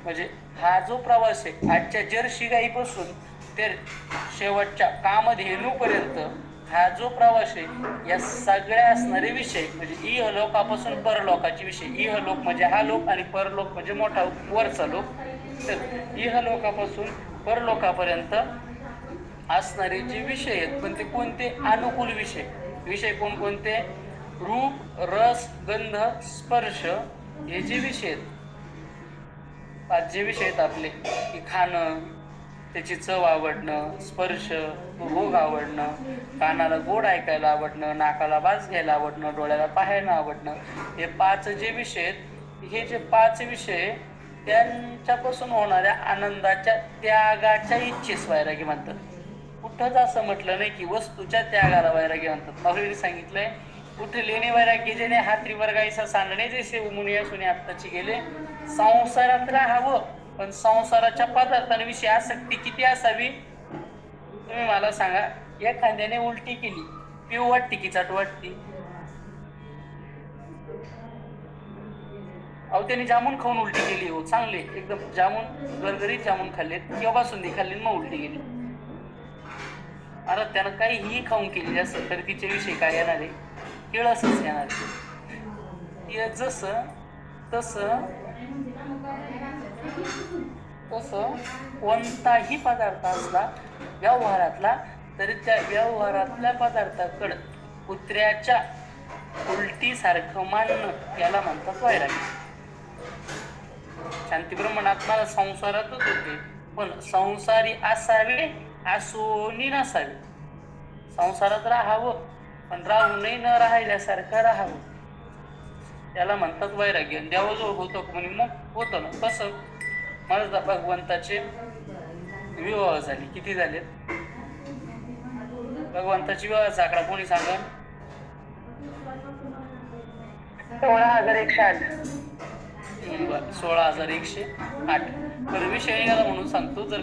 म्हणजे हा जो प्रवास आहे आजच्या जर्शी गाईपासून ते शेवटच्या कामधेनूपर्यंत हा जो प्रवास आहे, या सगळ्या असणारे विषय म्हणजे इहलोकापासून परलोकाचे विषय. इहलोक म्हणजे हा लोक आणि परलोक म्हणजे मोठा वरचा लोक. तर इहलोकापासून परलोकापर्यंत असणारे जे विषय आहेत, पण ते कोणते अनुकूल विषय. विषय कोणकोणते? रूप, रस, गंध, स्पर्श हे जे विषय आहेत, 5 जे विषय आहेत आपले, की खाणं, त्याची चव आवडणं, स्पर्श, भोग आवडणं, कानाला गोड ऐकायला आवडणं, नाकाला वास घ्यायला आवडणं, डोळ्याला पाहायला आवडणं, हे 5 जे विषय आहेत, हे जे 5 विषय त्यांच्यापासून होणाऱ्या आनंदाच्या त्यागाच्या इच्छेस वैरागी म्हणतात. कुठंच असं म्हटलं नाही की वस्तूच्या त्यागाला वैरागी म्हणतात. माऊलीने सांगितलंय, उठलेने वैराग्य जेणे हा त्रिवर्गाईचा सांडणे जैसे उमुनिया सुने आत्ताची गेले. संसारात राहावं, पण संसाराच्या पदार्थांविषयी आसक्ती किती असावी तुम्ही मला सांगा. एखाद्याने उलटी केली, पिऊ वाटते की चाट वाटते? अहो त्याने जामून खाऊन उलटी केली, हो चांगले एकदम जामून गरगरीत जामून खाल्लेत किंवा बासुंदी खाल्ली मग उलटी केली. अरे त्यानं काहीही खाऊन केली असेल तर तिच्या विषयी काय येणार आहे? किळसच येणार आहे. जसं तसं तसं कोणताही पदार्थ असला व्यवहारातला, तरी त्या व्यवहारातल्या पदार्थाकडं कुत्र्याच्या उलटीसारखं मानणं याला म्हणतात वैराग्य. शांतीब्रह्मण आत्माला संसारातच होते, पण संसारी असावे असोनी नसावे. संसारात राहावं, पण राहूनही न राहिल्यासारखं राहावं, त्याला म्हणतात वैराग्य. देवाजवळ होतं म्हणे, मग होतं ना. कसं? मला भगवंताचे विवाह झाले. किती झालेत? भगवंताची विवाहाचा आकडा कोणी सांगा? 16,108. 16,108. तर विषय निघाला म्हणून सांगतो. जर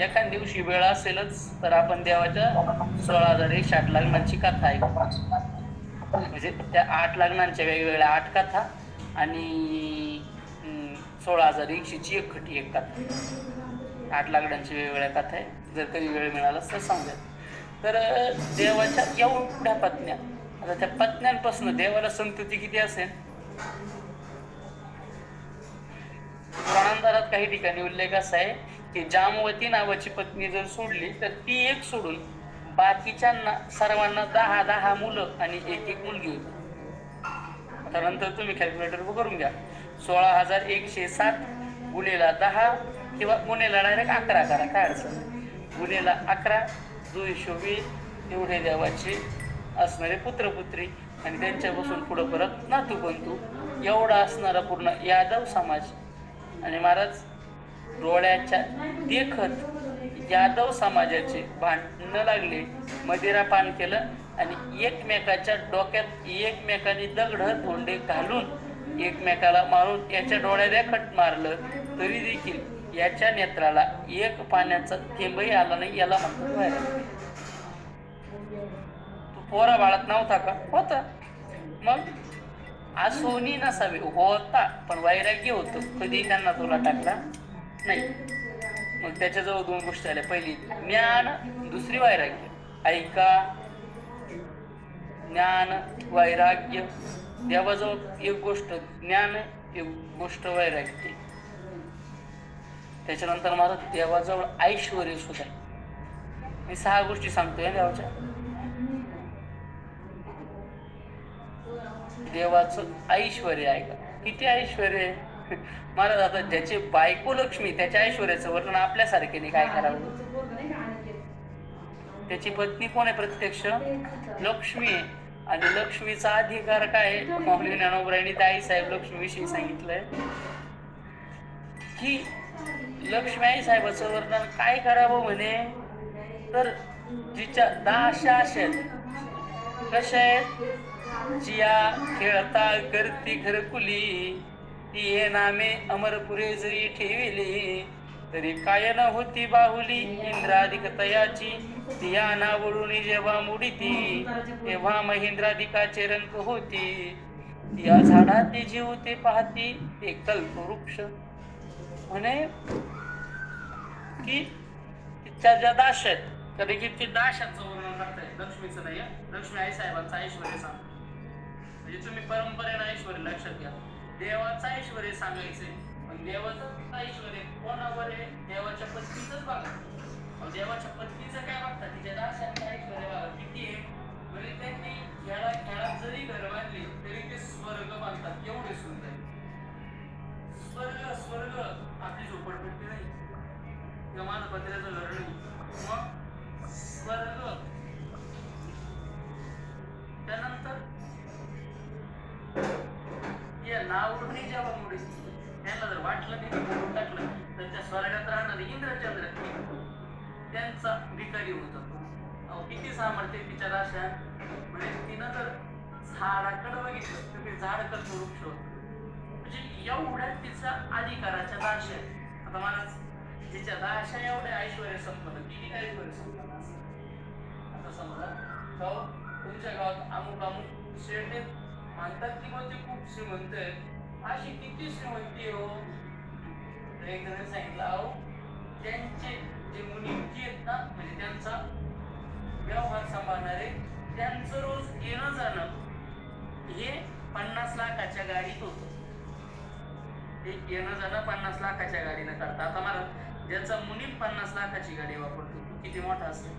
एखाद दिवशी वेळ असेलच तर आपण देवाच्या 16,108 लग्नांची कथा ऐकू. म्हणजे त्या 8 लग्नांच्या वेगवेगळ्या 8 कथा आणि 16,108ची एक कथा. 8 लग्नांची वेगवेगळ्या कथा आहे. जर कधी वेळ मिळाला तर सांगूया. तर देवाच्या एवढ्या पत्न्या, आता त्या पत्न्यांपासून देवाला संतती किती असेल? पुराणांतरात काही ठिकाणी उल्लेख असा आहे की जामवती नावाची पत्नी जर सोडली तर ती एक सोडून बाकीच्यांना सर्वांना 10 मुलं आणि एक मुलगी होती. आता नंतर तुम्ही कॅल्क्युलेटर करून घ्या. 16,107 गुणेला 10 किंवा गुणेला डायरेक्ट 11 करा, काय अडचण. गुणेला 11 जो हिशोब येईल एवढे देवाचे असणारे पुत्रपुत्री आणि त्यांच्यापासून पुढं परत नातूपंतू एवढा असणारा पूर्ण यादव समाज. आणि महाराज डोळ्याच्या देखत यादव समाजाचे भांडणं लागले, मदिरापान केलं आणि एकमेकाच्या डोक्यात एकमेकाने दगड धोंडे घालून एकमेकाला मारून याच्या डोळ्या देखत मारलं, तरी देखील याच्या नेत्राला एक पाण्याचा थेंबही आला नाही, याला म्हणतात वैराग्य. तू पोरा बाळात नव्हता का? होता. मग असोनी नसावे, होता पण वैराग्य होतं, कधी त्यांना तुला टाकला नाही. मग त्याच्याजवळ 2 गोष्टी आल्या, पहिली ज्ञान, दुसरी वैराग्य. ऐका, ज्ञान वैराग्य. देवाजवळ एक गोष्ट ज्ञान, एक गोष्ट वैराग्य. त्याच्यानंतर मला देवाजवळ ऐश्वर्य सुद्धा. मी 6 गोष्टी सांगतोय देवाच्या. देवाचं ऐश्वर्य आहे का? किती ऐश्वर्य आहे महाराज. आता ज्याची बायको लक्ष्मी, त्याच्या ऐश्वर्याचं वर्णन आपल्यासारख्याने काय करावं? त्याची पत्नी कोण आहे? प्रत्यक्ष लक्ष्मी आहे. आणि लक्ष्मीचा अधिकार काय आहे? माऊली ज्ञानोबरायांनी आई साहेब लक्ष्मीविषयी सांगितलंय की लक्ष्मी आई साहेबाचं वर्णन काय करावं म्हणे, तर जिच्या 10 आशा आहेत. कशा आहेत? जिया खेळता करती घरकुली, ती ये नामे अमरपुरे जरी ठेविली, तरी काय न होती बाहुली इंद्राधिक तयाची. तिया नावळून जेव्हा मुडीती, तेव्हा महेंद्राधिकाचे रंग होती. या झाडाते जीव ते पाहती, ते कल्पवृक्ष. म्हणे की तिच्या ज्या दाश आहेत, कधी की ते दाशांचं वर्णन करताय, लक्ष्मीचं नाही. लक्ष्मी आई साहेबांचं ऐश्वर्य सांग. म्हणजे तुम्ही परंपरेनं ऐश्वर्य लक्षात घ्या. देवाचं ऐश्वर्य सांगायचंय, पण देवाचं ऐश्वर्य कोणावर आहे? देवाच्या पत्नीचंच बघा. देवाच्या पत्नीचं काय बघता? तिच्या दाशांचं ऐश्वर्य बघा किती आहे. म्हणजे त्यांनी खेळात जरी आपली झोपडपट्टी नाही किंवा माझं पत्र्याचं घर नाही, मग स्वर्ग. त्यानंतर या नावडणी जेव्हा मुळे त्यांना जर वाटलं नाही म्हणून टाकलं तर त्या स्वर्गात राहणारे इंद्रचंद्र त्यांचा भिकारी होत जातो. अहो किती सामर्थ्य तिच्या राशा. म्हणजे तिनं जर झाडाकडे बघितलं तर ते झाड कसं वृक्ष होतं. म्हणजे एवढ्या तिचा अधिकाराच्या दाश आहे. आता मला तिच्या दाशा एवढ्या ऐश्वर्य संपन्न, किती ऐश्वर्य संपन्न असं. आता समजा गाव तुमच्या गावात अमुक अमुक शेटे म्हणतात की मग ते खूप श्रीमंत आहेत, अशी किती श्रीमंती हो. तर एक जण सांगितलं अहो त्यांचे जे मुनिमती आहेत ना, म्हणजे त्यांचा व्यवहार सांभाळणारे, त्यांचं रोज येणं जाणं हे 50 लाखाच्या गाडीत होतं. ते येणं जाणं 50 लाखाच्या गाडीनं करतात. आता मला ज्याचा मुनीम 50 लाखाची गाडी वापरतो तो किती मोठा असेल.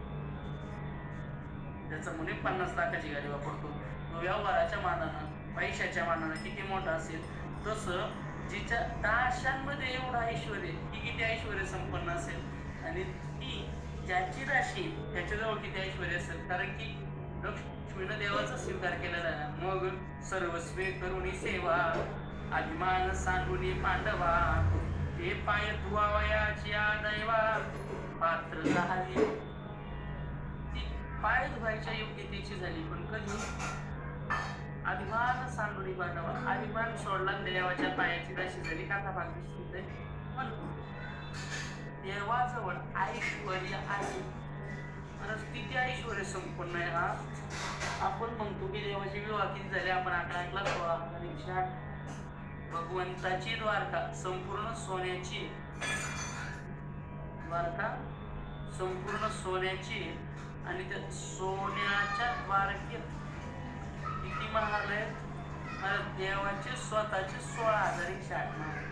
ज्याचा मुनीम 50 लाखाची गाडी वापरतो तो व्यवहाराच्या मानानं पैशाच्या मानानं किती मोठा असेल. तसं जिच्या दाशांमध्ये एवढं ऐश्वर ती किती ऐश्वर्य संपन्न असेल. आणि ती ज्याची राशी त्याच्याजवळ किती ऐश्वर्य असेल. कारण की लक्ष्मीनं देवाचा स्वीकार केलेला आहे. मग सर्वस्वे करुणी सेवा अभिमान सांडुनी पांडवा, ते पाय धुवावयाची दैवा पात्र झाली. ती पाय धुवायच्या योग्यतेची झाली, पण कधी अभिमान सांडुनी पांडवा. अभिमान सोडला देवाच्या पायाची राशी झाली. काका भाग दिसतोय पण देवाजवळ ऐश्वर्य आहे. किती ऐश्वर्य संपन्न आहे हा. आपण म्हणतो की देवाचे विवाह किती झाले, आपण 11 ऐकला 16 भगवंताची द्वारका संपूर्ण सोन्याची, द्वारका संपूर्ण सोन्याची. आणि त्या सोन्याच्या द्वारकेत किती महाल आहेत. देवाचे स्वतःचे 16,108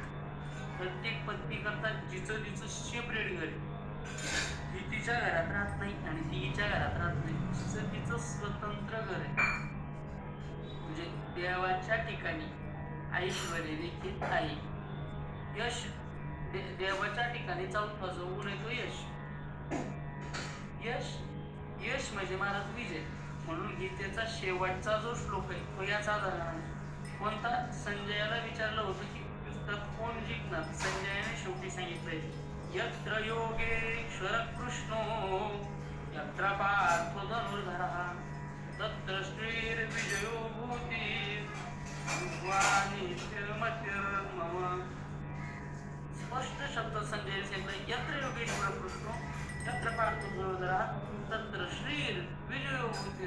प्रत्येक पत्नी करता जिचं तिचं सेपरेट घर आहे. ती तिच्या घरात राहत नाही आणि ती हिच्या घरात राहत नाही. तिचं तिचं स्वतंत्र घर आहे. म्हणजे देवाच्या ठिकाणी ऐश्वर्य देखील आहे. यश देवाच्या ठिकाणी चौथा जो गुण आहे तो यश. यश यश म्हणजे महाराज विजय. म्हणून गीतेचा शेवटचा जो श्लोक आहे तो याचा आधार आहे. कोणता. संजयाला विचारलं होतं की युद्धात कोण जिंकणार. संजयाने शेवटी सांगितलंय यत्र योगेश्वर कृष्णो यत्र पार्थो धनुर्धरः तत्र श्रीर्विजयो भूती मम. स्पष्ट शब्द संजय सांगितलं यत्र योगेश्वर कृष्णो यत्र पार्थो धनुर्धरः तत्र श्रीर विजयो भूती.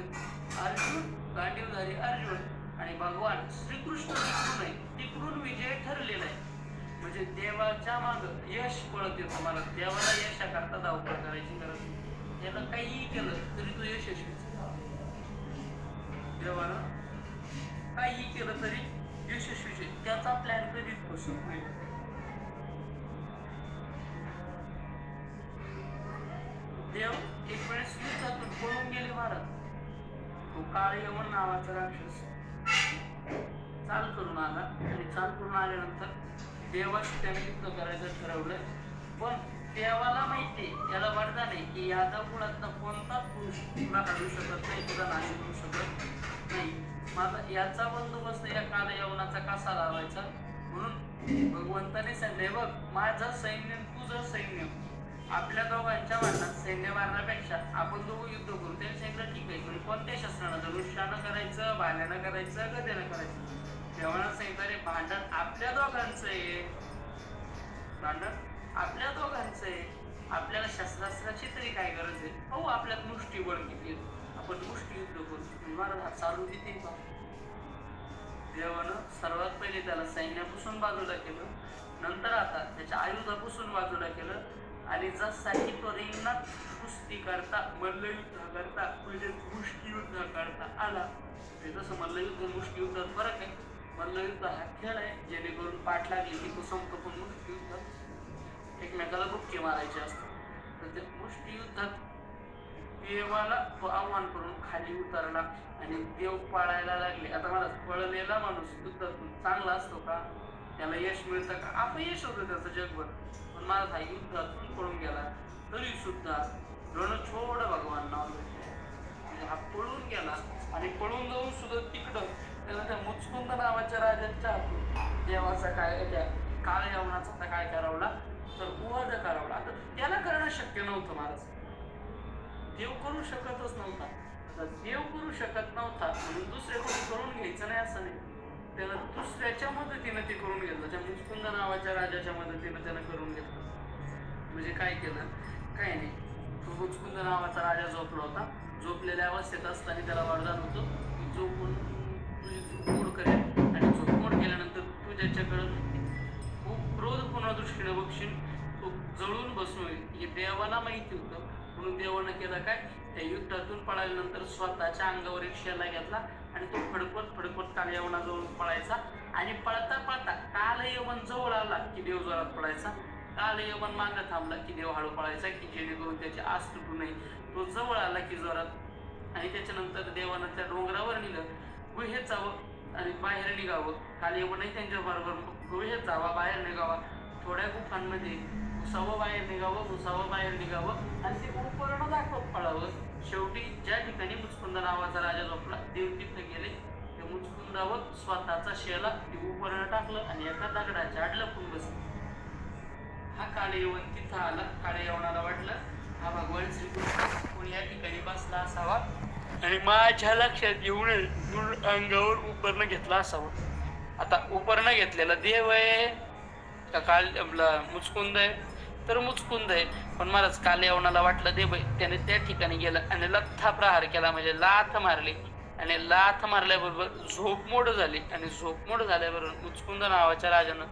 अर्जुन गांडीवधारी अर्जुन आणि भगवान श्रीकृष्ण तिकडून विजय ठरलेला आहे. म्हणजे देवाच्या माग यश पळत येतो. मला देवाला यशाकरता धावपळ करायची गरज नाही. त्याला काहीही केलं तरी तो यशस्वी. देवानं काहीही केलं तरी यशस्वी. त्याचा प्लॅन कधीच बसत नाही. देव एक वेळेस युद्धातून पळून गेले महाराज. तो काळ यमन नावाचा राक्षस चाल करून आला आणि चाल करून आल्यानंतर देवाशी त्याने युद्ध करायचं ठरवलं. पण देवाला माहिती याला वरदान आहे की यादव कुळातनं कोणता पुरुष तुला काढू शकत नाही, तुला नाश करू शकत नाही. माझा याचा बंदोबस्त या काल यवनाचा कसा लावायचा. म्हणून भगवंताने सांगितले बघ माझं सैन्य तुझं सैन्य. आपल्या दोघांच्या भांडणात सैन्य मारण्यापेक्षा आपण दोघं युद्ध करू. ते सांगितलं ठीक आहे. कोणत्या शस्त्रानं. धनुष्यानं करायचं, भाल्यानं करायचं, गद्यानं करायचं. देवानं सांगितलं भांडण आपल्या दोघांचं आहे. भांडण आपल्या दोघांचं आहे. आपल्याला शस्त्रास्त्राची तरी काय गरज आहे. हो आपल्यात मुष्टीबळ किती आपण मुष्टी युद्ध करू. महाराज हा चालू देते का. देवानं सर्वात पहिले त्याला सैन्यापासून बाजूला केलं. नंतर आता त्याच्या आयुधापासून बाजूला केलं. आणि जसाठी तो रिंगणात कुस्ती करता मल्लयुद्ध करता म्हणजे मुष्टियुद्ध करता आला. तसं मल्लयुद्ध मुष्टियुद्धात फरक आहे. मल्लयुद्ध हा खेळ आहे जेणेकरून पाठ लागली की तो संपतो. पण मुष्टियुद्धात एकमेकाला बुक्की मारायचे असतात. तर ते मुष्टियुद्धात देवाला तो आव्हान करून खाली उतरला आणि देव पळायला लागले. आता मला पळलेला माणूस युद्धातून चांगला असतो का. त्याला यश मिळतं का? अपयश होतं त्याचं जगभर. पण माझा युद्धातून पळून गेला तरी सुद्धा रणछोड भगवान नाव घेतलं. म्हणजे हा पळून गेला आणि पळून जाऊन सुद्धा तिकडं त्याला त्या मुचकुंद नावाच्या राजाच्या हातून देवाचा काय त्या काळ यवनाचा काय करावला तर वध करावला. आता त्याला करणं शक्य नव्हतं महाराज. देव करू शकतच नव्हता. आता देव करू शकत नव्हता म्हणून दुसऱ्याकडून करून घ्यायचं नाही असं नाही. त्याला दुसऱ्याच्या मदतीनं ते करून घेतलं. त्या मुचकुंद नावाच्या राजाच्या मदतीनं त्यानं करून घेतलं. म्हणजे काय केलं? काय नाही. तो मुचकुंद नावाचा राजा झोपला होता. झोपलेल्या अवस्थेत असताना त्याला वरदान होतं की झोपून तुझी झोपमोड करेल आणि झोपमोड केल्यानंतर तू ज्याच्याकडं खूप क्रोधपूर्ण दृष्टीने बघशील तो जळून बसून होईल. हे देवाला माहिती होतं. म्हणून देवानं केलं काय? त्या युद्धातून पळाल्यानंतर स्वतःच्या अंगावर एक शेला घेतला आणि तो फडकत काल यवनाजवळ पळायचा आणि पळता पळता काल यवन जवळ आला की देव जोरात पळायचा. काल यवन मागं थांबला की देव हळू पळायचा की जेणेकरून त्याची आस तुटू नये. तो जवळ आला की जोरात आणि त्याच्यानंतर देवानं त्या डोंगरावर नेलं. गुहेत जावं आणि बाहेर निघावं. काल यवनही त्यांच्या बरोबर गुहेत जावा, बाहेर निघावा. थोड्या गुफांमध्ये घुसावं, बाहेर निघावं, घुसावं, बाहेर निघावं आणि ते उपकरण दाखवत पळावं. शेवटी ज्या ठिकाणी मुचकुंद नावाचा राजा झोपला देव तिथं गेले. त्या मुचकुंदावर स्वतःचा शेला ते उपकरण टाकलं आणि एका दगडाच्या आड लपून बसलं. हा काळे यवन तिथं आला. काळे यवनाला वाटलं हा भगवान श्रीकृष्ण कोणी या ठिकाणी बसला असावा आणि माझ्या लक्षात येऊन अंगावर उपकरण घेतला असावं. आता उपकरण घेतलेला देव आहे का काल मुचकुंद आहे? तर मुचकुंद आहे. पण महाराज काल यवनाला वाटलं देव आहे. त्याने त्या ठिकाणी गेलं आणि लठ्ठा प्रहार केला म्हणजे लाथ मारली आणि लाथ मारल्याबरोबर झोपमोड झाली आणि झोपमोड झाल्याबरोबर मुचकुंद नावाच्या राजानं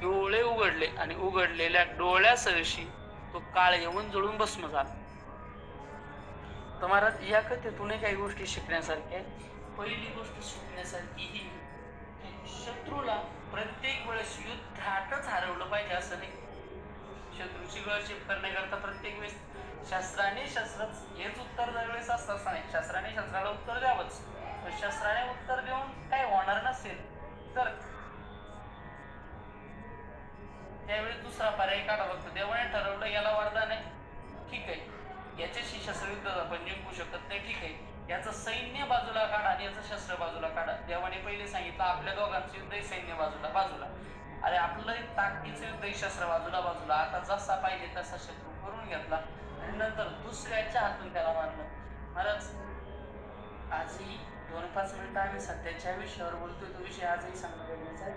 डोळे उघडले आणि उघडलेल्या डोळ्यासरशी तो काळ येऊन जळून भस्म झाला. तर महाराज या कथेतून काही गोष्टी शिकण्यासारख्या. पहिली गोष्ट शिकण्यासारखी ही शत्रूला प्रत्येक वेळेस युद्धातच हरवलं पाहिजे असं नाही. शत्रूची गळचेप करण्याकरता प्रत्येक वेळेस शस्त्राने शस्त्रच हेच उत्तर दरवेळेस असतं असं नाही. शस्त्राने शस्त्राला उत्तर द्यावंच. पण शस्त्राने उत्तर देऊन काय होणार नसेल तर त्यावेळेस दुसरा पर्याय काढा बघतो. देवाने ठरवलं याला वरदान आहे, ठीक आहे, याच्याशी शस्त्रयुद्ध आपण जिंकू शकत नाही, ठीक आहे, याचं सैन्य बाजूला काढा आणि याचं शस्त्र बाजूला काढा. देवाने पहिले सांगितलं आपल्या दोघांचं युद्ध सैन्य बाजूला. अरे आपलं ताकदीचं युद्ध शस्त्र बाजूला. आता जसा पाहिजे तसा शत्रू करून घेतला आणि नंतर दुसऱ्याच्या हातून त्याला मारलं. महाराज आजही 2-5 मिनिटं आम्ही सध्याच्या विषयावर बोलतोय. तो विषय आजही सांगण्यात गरजेचा आहे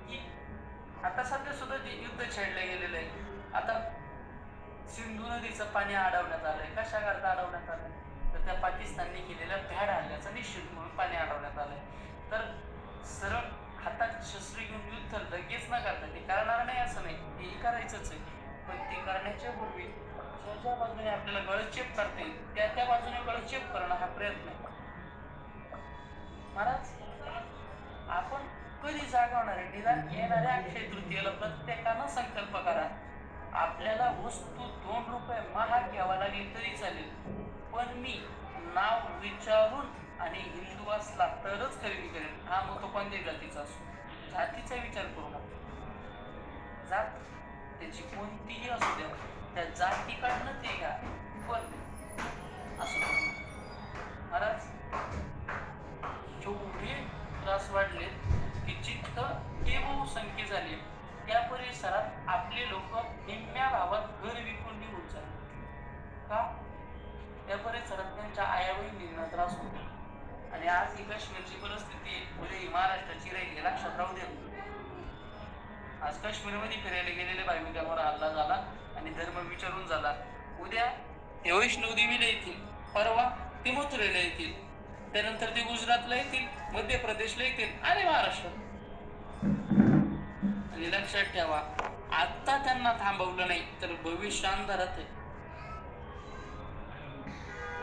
की आता सध्या सुद्धा जे युद्ध छेडलं गेलेलं आहे. आता सिंधू नदीचं पाणी अडवण्यात आलंय. कशा करता अडवण्यात आलंय? तर त्या पाकिस्तानने केलेल्या भ्याड हल्ल्याचा निषेध म्हणून पाणी अडवण्यात आलंय. तर सरळ हातात शस्त्र घेऊन युद्ध लगेच न करता ते करणार नाही असं नाही, तेही करायचंच आहे. पण ते करण्याच्या पूर्वी ज्या बाजूने आपल्याला गळचेप करता येईल त्या बाजूने गळचेप करणं हा प्रयत्न आहे. महाराज आपण कधी जागवणार आहे? निदान येणाऱ्या अक्षय तृतीयेला प्रत्येकानं संकल्प करा. आपल्याला वस्तू 2 रुपये महाग घ्यावा लागेल तरी चालेल, पण मी नाव विचारून आणि हिंदू असला तरच खरेदी करेल. हा मग तो कोणत्याही जातीचा असो. जातीचा विचार करू नका. जात त्याची कोणतीही असू द्या, त्या जातीकडनं ते घ्या, पण असं महाराज जेवढे त्रास वाढले की जिथं ते बहुसंख्य झाले त्या परिसरात आपले लोक निम्म्या भावात घर विकून निघून चालले. का? त्या परिसरात त्यांच्या आया बहिणींना त्रास होतो. आणि आज ही काश्मीरची परिस्थिती म्हणजे ही महाराष्ट्राची राहिली, लक्षात राहू दे. आज काश्मीरमध्ये फिरायला गेलेले भाविकांवर हल्ला झाला आणि धर्म विचारून झाला. उद्या ते वैष्णवदेवीला येतील, परवा ते मथुरेला येतील, त्यानंतर ते गुजरातला येतील, मध्य प्रदेशला येतील आणि महाराष्ट्रात. आणि लक्षात ठेवा, आता त्यांना थांबवलं नाही तर भविष्य अंधारात आहे.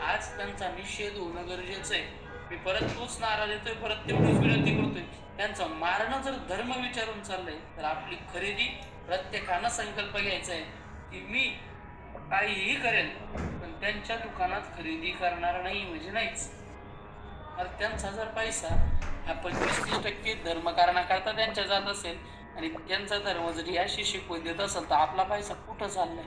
आज त्यांचा निषेध होणं गरजेचं आहे. मी परत तोच नारा देतोय, परत तेवढीच विनंती करतोय. त्यांचं मारणं जर धर्म विचारून चाललंय तर आपली खरेदी प्रत्येकानं संकल्प घ्यायचा आहे की मी काहीही करेल पण त्यांच्या दुकानात खरेदी करणार नाही म्हणजे नाहीच. तर त्यांचा जर पैसा हा 25-30% धर्मकारणाकरता त्यांच्या जात असेल आणि त्यांचा धर्म जरी अशी शिकवून देत असेल तर आपला पैसा कुठं चाललाय?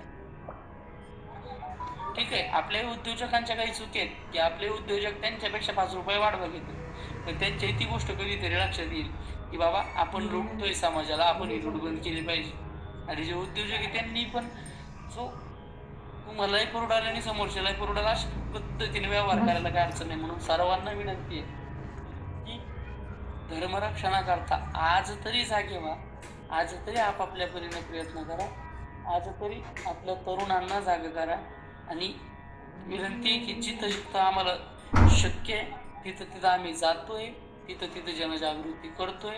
ठीक आहे, आपल्या उद्योजकांच्या काही चुकी आहेत की आपले उद्योजक त्यांच्यापेक्षा 5 रुपये वाढवा घेतात, पण त्यांच्या ती गोष्ट कधीतरी लक्षात येईल की बाबा आपण लुटतोय समाजाला, आपण ही लूट बंद केली पाहिजे. आणि जे उद्योजक आहे त्यांनी पण जो तुम्हालाही पुरवडाल आणि समोरच्यालाही पुरवडाल अशा पद्धतीने व्यवहार करायला काय अडचण नाही. म्हणून सर्वांना विनंती आहे की धर्मरक्षणाकरता आज तरी जागे व्हा, आज तरी आपापल्या परीने प्रयत्न करा, आज तरी आपल्या तरुणांना जाग करा. आणि विनंती आहे की जिथं जिथं आम्हाला शक्य आहे तिथं तिथं आम्ही जातोय, तिथं तिथं जनजागृती करतोय.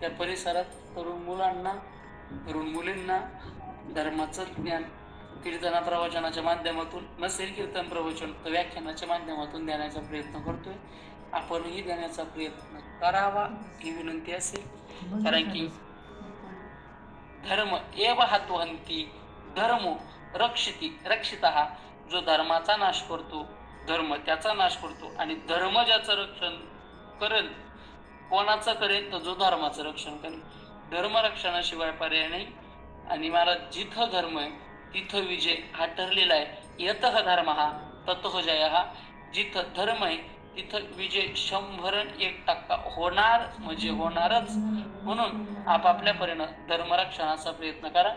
त्या परिसरात तरुण मुलांना, तरुण मुलींना धर्माचं ज्ञान कीर्तना प्रवचनाच्या माध्यमातून, नसेल कीर्तन प्रवचन तर व्याख्यानाच्या माध्यमातून देण्याचा प्रयत्न करतोय. आपणही देण्याचा प्रयत्न करावा ही विनंती असेल. कारण की धर्म एव हातवहंती धर्म रक्षिता, जो धर्माचा नाश करतो धर्म त्याचा नाश करतो. आणि धर्म ज्याचं रक्षण करेल, कोणाचं करेल तर जो धर्माचं रक्षण करेल. धर्मरक्षणाशिवाय पर्याय नाही. आणि मला जिथं धर्म आहे तिथं विजय हा ठरलेला आहे. यतः धर्म हा ततः जय हा. जिथं धर्म आहे तिथं विजय 100% होणार, म्हणजे होणारच. म्हणून आपापल्या परीनं धर्मरक्षणाचा प्रयत्न करा.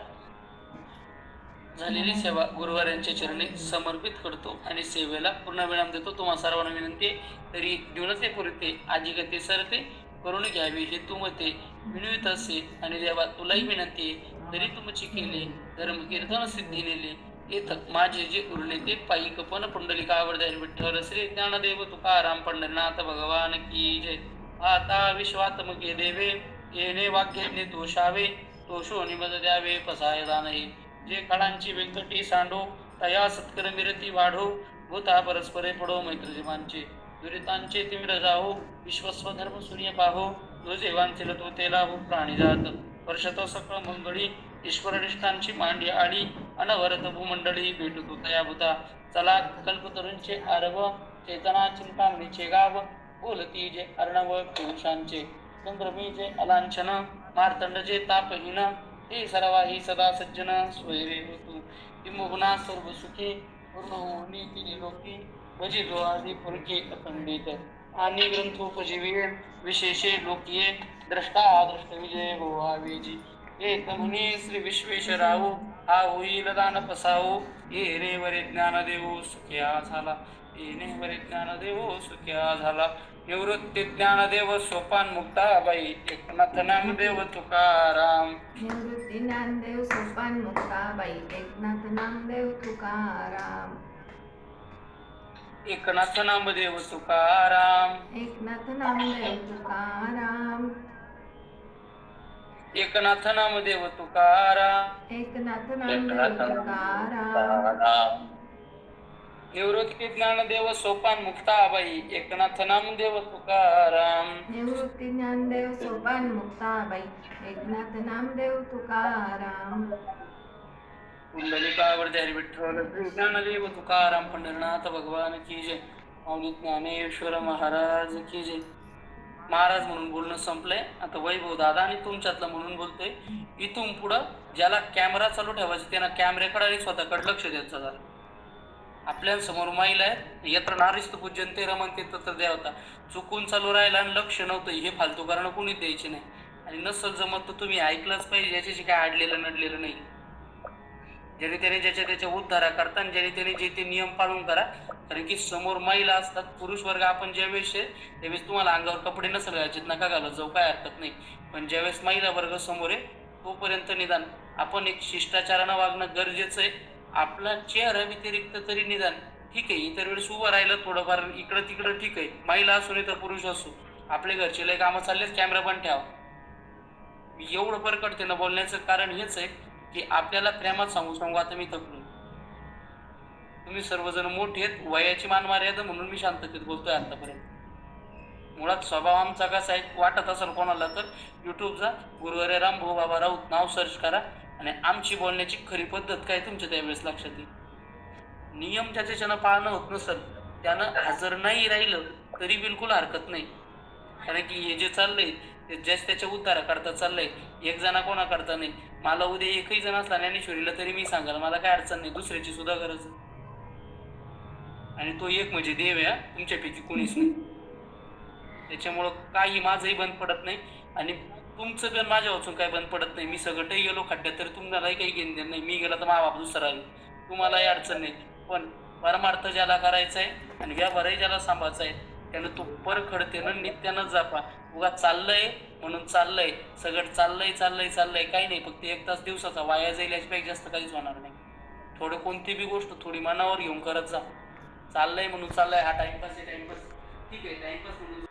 झालेली सेवा गुरुवारांच्या चरणी समर्पित करतो आणि सेवेला पूर्ण विराम देतो. तुम्हाला सर्वांना विनंती आहे तरी जीवनते पुरते अधिगते सरते करून घ्यावी हेतू मते विनवित असे. आणि देवा तुलाही विनंती आहे तरी तुमची केले धर्म कीर्तन सिद्धी नेले येत माझे जे उरले ते पायी कपन पुंडलिकावर द्याल विठ्ठल श्री ज्ञानदेव तुकाराम पंढरीनाथ भगवान की जय. आता विश्वात्मके देवे येणे वाक्यज्ञे दोषावे दोषो निमज द्यावे पसायदा नाही. जे काळांची व्यंकटी सांडो तया सत्कर मिरती वाढो भूता परस्परे पडो मैत्रीमांचे दुरितांचे तिमिर जाहो विश्वस्व धर्म सूर्य पाहो जो जेवांचे तो तेला हो प्राणी जात वर्षतो सकळ मंगळी ईश्वरनिष्ठांची मांडी आळी अनवरत भूमंडळी भेटतो तया भूता. चला कल्पतरूंचे आरव चेतना चिंतामणीचे गाव बोलती जे अर्णव पुरुषांचे चंद्रमी जे अलांछन मार्तंड जे तापहीन ते सर्वाही सदा सज्जन स्वैरे ऋतू विमुग्ना सर्व सुखी पूर्ण होणी केली लोकी भजी आदी फुरके अखंडित आणि ग्रंथोपजीवी विशेषे लोकीये द्रष्टा दृष्ट विजय भोवावेजी. एक मुनी श्री विश्वेश्वराव हा होईल दान पसावो ये रे वरे ज्ञान देवो सुख्या झाला. येणे वरे ज्ञान देवो सुख्या झाला. निवृत्ती ज्ञानदेव सोपान मुक्ताबाई एकनाथ नामदेव तुकाराम. निवृत्ती ज्ञानदेव सोपान मुक्ताबाई एकनाथ नामदेव तुकाराम. एकनाथ नामदेव तुकाराम. एकनाथ नामदेव तुकाराम. एकनाथ नामदेव तुकाराम. एकनाथ नामदेव तुकाराम. निवृत्ती ज्ञानदेव सोपान मुक्ताबाई एकनाथ नामदेव तुकाराम. निवृत्ती ज्ञानदेव सोपान मुक्ताबाई एकनाथ नामदेव तुकाराम. पुंडलिकावर द्यारी विठ्ठल श्री ज्ञानदेव तुकाराम पंढरीनाथ भगवान की जय. माऊली ज्ञानेश्वर महाराज की जय. महाराज म्हणून बोलणं संपलंय. आता वैभव दादा आणि तुमच्यातलं म्हणून बोलतोय. इथून पुढं ज्याला कॅमेरा चालू ठेवायचा त्यांना कॅमेऱ्याकडे आणि स्वतःकडे लक्ष द्यायचं झालं. आपल्यासमोर महिला आहेत, यत्र नारीस्तु पूज्यन्ते रमन्ते तत्र देवता. चुकून चालू राहिला आणि लक्ष नव्हतं हे फालतू कारण कोणीच द्यायचे नाही. आणि नसल जमत तर तुम्ही ऐकलंच पाहिजे. याच्याशी काय आडलेलं नडलेलं नाही. ज्याने त्याने ज्याच्या त्याच्या उद्धारा करता आणि ज्याने त्याने जे ते नियम पाळून करा. कारण की समोर महिला असतात, पुरुष वर्ग आपण ज्यावेळेस त्यावेळेस तुम्हाला अंगावर कपडे नसेल घालायचे नका घालत जाऊ, काय हरकत नाही. पण ज्यावेळेस महिला वर्ग समोर आहे तोपर्यंत निदान आपण एक शिष्टाचारानं वागणं गरजेचं आहे. आपला चेहरा व्यतिरिक्त तरी निदान ठीक आहे. इतर वेळेस उभं राहिलं थोडंफार इकडं तिकडं ठीक आहे. महिला असो नाही तर पुरुष असो, आपले घरचे लय कामं चाललेच कॅमेरा पण ठेवा. एवढं परकडते ना बोलण्याचं कारण हेच आहे की आपल्याला प्रेमात सांगू आता मी थकलो. तुम्ही सर्वजण मोठे आहेत, वयाची मान मर्यादा म्हणून मी शांततेत बोलतोय आतापर्यंत. मुळात स्वभाव आमचा कसा आहे वाटत असेल कोणाला तर युट्यूबचा गुरुवारे राम भाऊ बाबा राऊत नाव सर्च करा आणि आमची बोलण्याची खरी पद्धत काय तुमच्या त्यावेळेस लक्षात येईल. नियम ज्याच्यानं पाळणं होत नसेल त्यानं हजर नाही राहिलं तरी बिलकुल हरकत नाही. कारण की हे जे चाललंय ते ज्याच त्याच्या उद्धारा करता चाललंय, एक जना कोणा करता नाही. मला उद्या एकही जण असला ज्ञानेश्वरीला तरी मी सांगाल मला काय अडचण नाही, दुसऱ्याची सुद्धा गरज आहे. आणि तो एक म्हणजे देव आहे, तुमच्यापैकी कोणीच नाही. त्याच्यामुळं काही माझंही बंद पडत नाही आणि तुमचं पण माझ्या वाचून काही बंद पडत नाही. मी सगळंही गेलो खड्ड्यात तरी तुम्हालाही काही घेणं देणं नाही. मी गेला तर मा बाप दुसरा राहील, तुम्हालाही अडचण नाही. पण परमार्थ ज्याला करायचा आहे आणि व्यवहारही ज्याला सांभाळायचा आहे त्यानं तो परखडतेनं नित्यानं जापा. उगा चाललंय म्हणून चाललंय, सगळं चाललंय काही नाही. फक्त 1 तास दिवसाचा वाया जाईल, याच्यापेक्षा जास्त काहीच होणार नाही. थोडं कोणती बी गोष्ट थोडी मनावर घेऊन करत जा. चाललंय म्हणून चाललंय, हा टाइमपास आहे, टाइमपास ठीक आहे, टाइमपास म्हणून